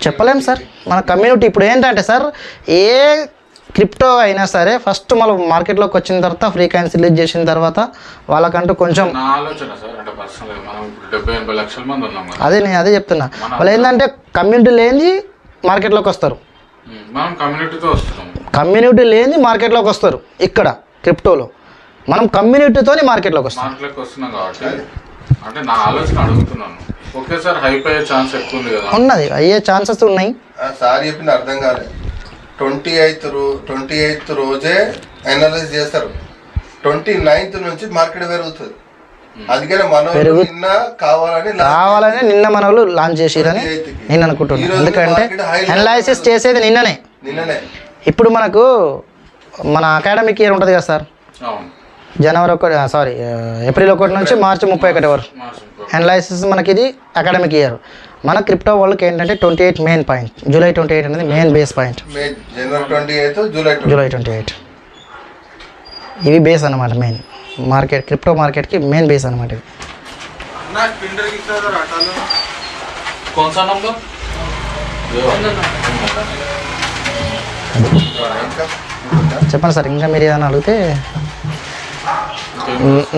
Speaker 1: చెప్పలేం సార్. మన కమ్యూనిటీ ఇప్పుడు ఏంటంటే సార్, ఏ క్రిప్టో అయినా సరే ఫస్ట్ మనం మార్కెట్లోకి వచ్చిన తర్వాత ఫ్రీ కాయిన్స్ రిలీజ్ చేసిన తర్వాత వాళ్ళకంటూ కొంచెం
Speaker 3: నా ఆలోచన సార్, అంటే పర్సనల్ మనం 70-80 లక్షల మంది ఉన్నాం కదా,
Speaker 1: అదే నేను అదే చెప్తున్నా. వాళ్ళు ఏంటంటే కమ్యూనిటీ లేని మార్కెట్లోకి వస్తారు,
Speaker 3: మనం కమ్యూనిటీతో వస్తున్నాం.
Speaker 1: కమ్యూనిటీ లేని మార్కెట్లోకి వస్తారు. ఇక్కడ క్రిప్టోలో మనం కమ్యూనిటీతోని మార్కెట్లోకి వస్తాం.
Speaker 3: మార్కెట్లోకి వస్తున్నాం కాబట్టి అంటే నా ఆలోచన అడుగుతున్నాను. ఒకేసారి హైప్ అయ్యే ఛాన్స్ ఎక్కువ ఉంది కదా.
Speaker 1: ఉన్నది, అయ్యే ఛాన్సెస్ ఉన్నాయి.
Speaker 2: సార్ చెప్పింది అర్థం కాలేదు. 28th రోజే అనలైజ్ చేస్తారు, 29th నుంచి మార్కెట్ పెరుగుతుంది. అందుకనే మనం నిన్న కావాలని
Speaker 1: నిన్న మన వాళ్ళు లాంచ్ చేసిరని నేను అనుకుంటున్నాను. ఎందుకంటే అనలైసిస్ చేసేది నిన్ననే. ఇప్పుడు మనకు మన అకాడమిక్ ఇయర్ ఉంటుంది కదా సార్,
Speaker 3: అవును,
Speaker 1: ఏప్రిల్ 1 నుంచి మార్చి 31 వరకు అనలైసిస్ మనకి ఇది అకాడమిక్ ఇయర్. మన క్రిప్టో వాళ్ళకి ఏంటంటే 28 మెయిన్ పాయింట్, జూలై 28 అనేది మెయిన్ బేస్ పాయింట్. జూలై 28 ఇవి బేస్ అనమాట, మెయిన్ మార్కెట్ క్రిప్టో మార్కెట్కి మెయిన్ బేస్ అనమాట ఇది.
Speaker 3: कौन सा नंबर?
Speaker 1: చెప్పండి సార్, ఇంకా మీరు ఏదైనా అడిగితే.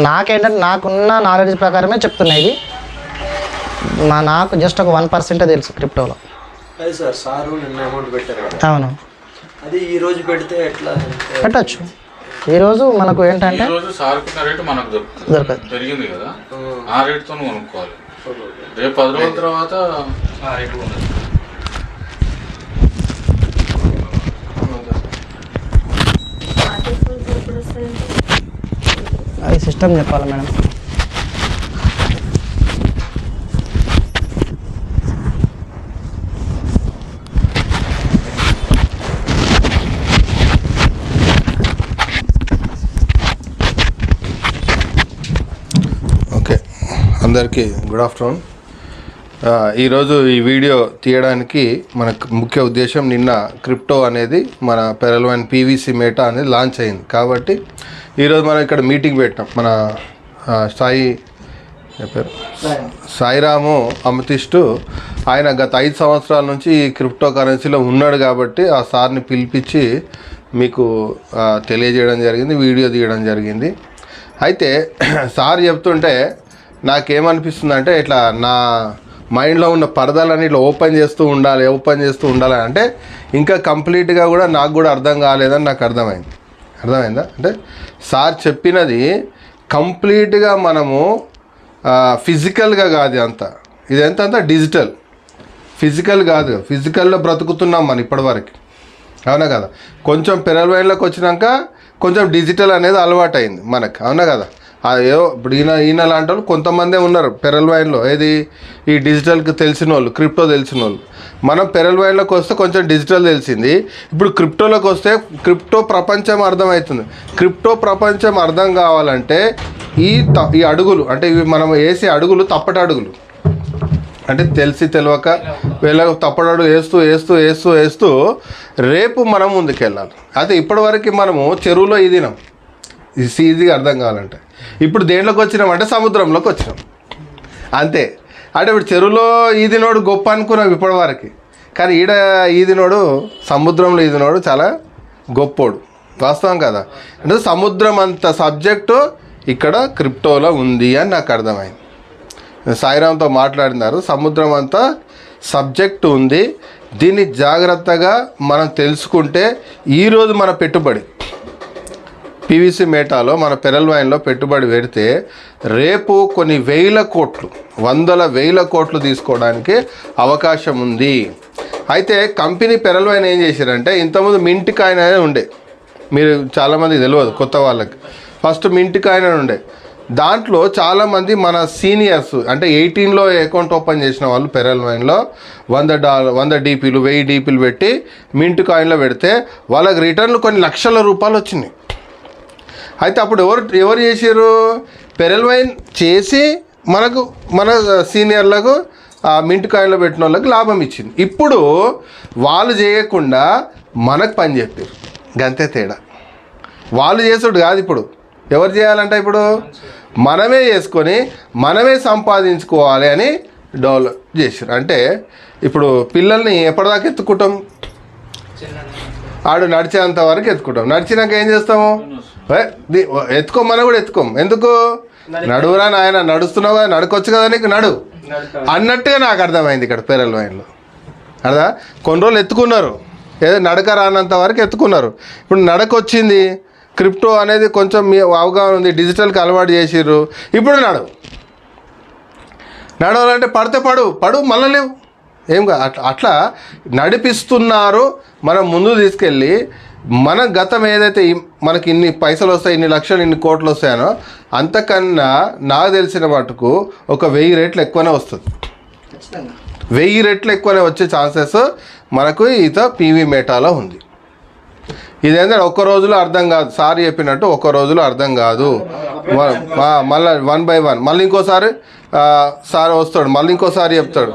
Speaker 1: నాకేంటంటే నాకున్న నాలెడ్జ్ ప్రకారమే చెప్తున్నా. ఇది నాకు జస్ట్ ఒక 1% తెలుసు క్రిప్టోలో.
Speaker 4: అదే సార్, సారు నిన్న అమౌంట్ పెట్టారు కదా,
Speaker 1: అవును,
Speaker 4: అది ఈ రోజు పెడితే ఎట్లా
Speaker 1: పెట్టచ్చు. ఈరోజు మనకు ఏంటంటే
Speaker 3: ఈరోజు సార్కున్న రేటు మనకు
Speaker 1: దొరకదు,
Speaker 3: పెరిగింది కదా, ఆ రేటుతో కొనుక్కోవాలి. రేపు 10 రోజుల తర్వాత ఆ రేటు ఉండదు.
Speaker 1: అది సిస్టమ్ చెప్పాలి మేడం.
Speaker 2: ఓకే, అందరికీ గుడ్ ఆఫ్టర్నూన్. ఈరోజు ఈ వీడియో తీయడానికి మనకు ముఖ్య ఉద్దేశం, నిన్న క్రిప్టో అనేది మన పెరల్వైన్ పీవీసీ మేటా అనేది లాంచ్ అయింది. కాబట్టి ఈరోజు మనం ఇక్కడ మీటింగ్ పెట్టాం. మన సాయిరాము అమతిస్టు, ఆయన గత 5 సంవత్సరాల నుంచి ఈ క్రిప్టో కరెన్సీలో ఉన్నాడు. కాబట్టి ఆ సార్ని పిలిపించి మీకు తెలియజేయడం జరిగింది, వీడియో తీయడం జరిగింది. అయితే సార్ చెప్తుంటే నాకేమనిపిస్తుంది అంటే, ఇట్లా నా మైండ్లో ఉన్న పరదాలని ఇట్లా ఓపెన్ చేస్తూ ఉండాలి అంటే ఇంకా కంప్లీట్గా కూడా నాకు కూడా అర్థం కాలేదని నాకు అర్థమైందా అంటే సార్ చెప్పినది కంప్లీట్గా మనము ఫిజికల్గా కాదు, ఇదంతా డిజిటల్, ఫిజికల్ కాదు. ఫిజికల్లో బ్రతుకుతున్నాం మనం ఇప్పటివరకు, అవునా కదా. కొంచెం పెరల్వైన్లోకి వచ్చినాక కొంచెం డిజిటల్ అనేది అలవాటు అయింది మనకు, అవునా కదా. ఏదో ఇప్పుడు ఈయన లాంటి వాళ్ళు కొంతమందే ఉన్నారు పెరల్వైన్లో, ఏది ఈ డిజిటల్కి తెలిసిన వాళ్ళు, క్రిప్టో తెలిసిన వాళ్ళు. మనం పెరల్వైన్లోకి వస్తే కొంచెం డిజిటల్ తెలిసింది, ఇప్పుడు క్రిప్టోలోకి వస్తే క్రిప్టో ప్రపంచం అర్థమవుతుంది. క్రిప్టో ప్రపంచం అర్థం కావాలంటే ఈ అడుగులు, అంటే ఇవి మనం వేసే అడుగులు తప్పటి అడుగులు, అంటే తెలిసి తెలియక తప్పడడు వేస్తూ రేపు మనం ముందుకెళ్ళాలి. అయితే ఇప్పటివరకు మనము చెరువులో ఈదినాం, ఈజీగా అర్థం కావాలంటే. ఇప్పుడు దేంట్లోకి వచ్చినామంటే సముద్రంలోకి వచ్చినాం, అంతే. అంటే ఇప్పుడు చెరువులో ఈదినోడు గొప్ప అనుకున్నాం ఇప్పటివరకు, కానీ ఈడ ఈదినోడు, సముద్రంలో ఈదినోడు చాలా గొప్పోడు, వాస్తవం కదా. అంటే సముద్రం అంత సబ్జెక్టు ఇక్కడ క్రిప్టోలో ఉంది అని నాకు అర్థమైంది. సాయిరామ్తో మాట్లాడినారు, సముద్రం అంతా సబ్జెక్టు ఉంది. దీన్ని జాగ్రత్తగా మనం తెలుసుకుంటే ఈరోజు మన పెట్టుబడి పీవీసీ మేటాలో, మన పెరల్వైన్లో పెట్టుబడి పెడితే రేపు కొన్ని వందల వేల కోట్లు తీసుకోవడానికి అవకాశం ఉంది. అయితే కంపెనీ పెరల్వైన్ ఏం చేశారంటే, ఇంతకుముందు మింట్ కాయిన్ అనేది ఉండే, మీరు చాలామంది తెలియదు కొత్త వాళ్ళకి. ఫస్ట్ మింట్ కాయిన్ అని ఉండే, దాంట్లో చాలామంది మన సీనియర్స్ అంటే 18లో అకౌంట్ ఓపెన్ చేసిన వాళ్ళు పెరల్వైన్లో $100 డీపీలు 1000 డీపీలు పెట్టి మింట్ కాయిన్లో పెడితే వాళ్ళకి రిటర్న్లు కొన్ని లక్షల రూపాయలు వచ్చినాయి. అయితే అప్పుడు ఎవరు చేసారు, పెరల్వైన్ చేసి మన సీనియర్లకు మింట్ కాయిన్లో పెట్టిన వాళ్ళకి లాభం ఇచ్చింది. ఇప్పుడు వాళ్ళు చేయకుండా మనకు పని చెప్పారు, గంతే తేడా. వాళ్ళు చేసుడు కాదు, ఇప్పుడు ఎవరు చేయాలంటే ఇప్పుడు మనమే చేసుకొని మనమే సంపాదించుకోవాలి అని డెవలప్ చేసారు. అంటే ఇప్పుడు పిల్లల్ని ఎప్పటిదాకా ఎత్తుకుంటాం, ఆడు నడిచేంత వరకు ఎత్తుకుంటాం. నడిచినాక ఏం చేస్తాము? ఎత్తుకోమని కూడా ఎత్తుకోం. ఎందుకు? నడువురా నాయన, నడుస్తున్నావు కదా, నడుకొచ్చు కదా నీకు, నడు అన్నట్టుగా నాకు అర్థమైంది ఇక్కడ పేరల్ వైన్లో. అర్థా? కొన్ని రోజులు ఎత్తుకున్నారు, ఏదో నడక రానంత వరకు ఎత్తుకున్నారు. ఇప్పుడు నడకొచ్చింది, క్రిప్టో అనేది కొంచెం మీ అవగాహన ఉంది, డిజిటల్కి అలవాటు చేసిర్రు. ఇప్పుడు నడవాలంటే పడితే పడు మళ్ళీ లేవు ఏం అట్లా నడిపిస్తున్నారు. మనం ముందు తీసుకెళ్ళి మన గతం ఏదైతే మనకి ఇన్ని పైసలు వస్తాయి, ఇన్ని లక్షలు, ఇన్ని కోట్లు వస్తాయనో అంతకన్నా నాకు తెలిసిన మటుకు ఒక 1000 రెట్లు ఎక్కువనే వస్తుంది. 1000 రెట్లు ఎక్కువనే వచ్చే ఛాన్సెస్ మనకు ఈత పీవీ మెటాలో ఉంది. ఇదేంటంటే ఒక్క రోజులో అర్థం కాదు, సార్ చెప్పినట్టు ఒక్క రోజులో అర్థం కాదు. మళ్ళీ 1 by 1 మళ్ళీ ఇంకోసారి సార్ వస్తాడు, మళ్ళీ ఇంకోసారి చెప్తాడు.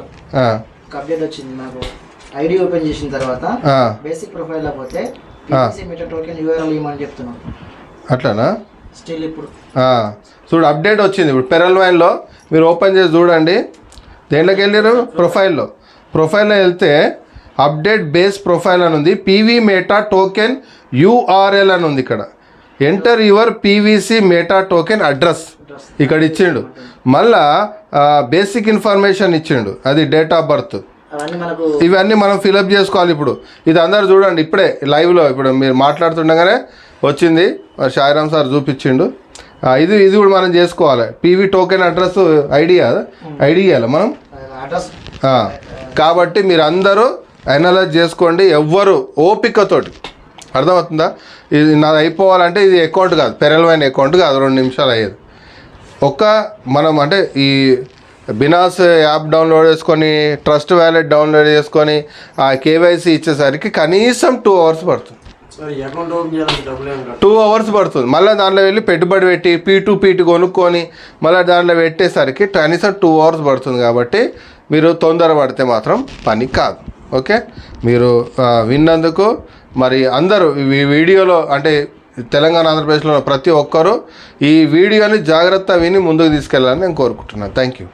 Speaker 1: అప్డేట్ వచ్చింది నాకు. ఐడి ఓపెన్ చేసిన తర్వాత బేసిక్ ప్రొఫైల్ లో పోతే మీటర్ టోకెన్ యూఆర్ఎల్ ఇవ్వమని చెప్తున్నాను.
Speaker 2: అట్లానా?
Speaker 1: స్టిల్ ఇప్పుడు
Speaker 2: చూడు అప్డేట్ వచ్చింది. ఇప్పుడు పెరల్ వైన్లో మీరు ఓపెన్ చేసి చూడండి. దేంట్లోకి వెళ్ళారు? ప్రొఫైల్లో వెళ్తే అప్డేట్ బేస్ ప్రొఫైల్ అని ఉంది. పీవీ మెటా టోకెన్ యూఆర్ఎల్ అని ఉంది. ఇక్కడ enter your PVC meta token address ఇక్కడ ఇచ్చిండు. మళ్ళా బేసిక్ ఇన్ఫర్మేషన్ ఇచ్చిండు, అది డేట్ ఆఫ్ బర్త్. ఇవన్నీ మనం ఫిలప్ చేసుకోవాలి. ఇప్పుడు ఇది అందరు చూడండి, ఇప్పుడే లైవ్లో ఇప్పుడు మీరు మాట్లాడుతుండగానే వచ్చింది, షాయిరామ్ సార్ చూపించిండు. ఇది కూడా మనం చేసుకోవాలి. పీవీ టోకెన్ అడ్రస్ ఐడి ఇవ్వాలి మనం. కాబట్టి మీరు అందరూ అనలైజ్ చేసుకోండి, ఎవ్వరు ఓపికతోటి. అర్థమవుతుందా? ఇది నాది అయిపోవాలంటే ఇది అకౌంట్ కాదు, పెరల్ వైన్ అకౌంట్ కాదు, 2 నిమిషాలు అయ్యేది. మనం అంటే ఈ బినాస్ యాప్ డౌన్లోడ్ చేసుకొని, ట్రస్ట్ వ్యాలెట్ డౌన్లోడ్ చేసుకొని ఆ కేవైసీ ఇచ్చేసరికి కనీసం 2 hours పడుతుంది. 2 hours పడుతుంది. మళ్ళీ దాంట్లో వెళ్ళి పెట్టుబడి పెట్టి P2P కొనుక్కొని మళ్ళీ దాంట్లో పెట్టేసరికి కనీసం 2 hours పడుతుంది. కాబట్టి మీరు తొందర పడితే మాత్రం పని కాదు. ఓకే, మీరు విన్నందుకు మరి అందరూ ఈ వీడియోలో అంటే తెలంగాణ ఆంధ్రప్రదేశ్లో ప్రతి ఒక్కరూ ఈ వీడియోని జాగ్రత్త విని ముందుకు తీసుకెళ్ళాలని నేను కోరుకుంటున్నాను. Thank you.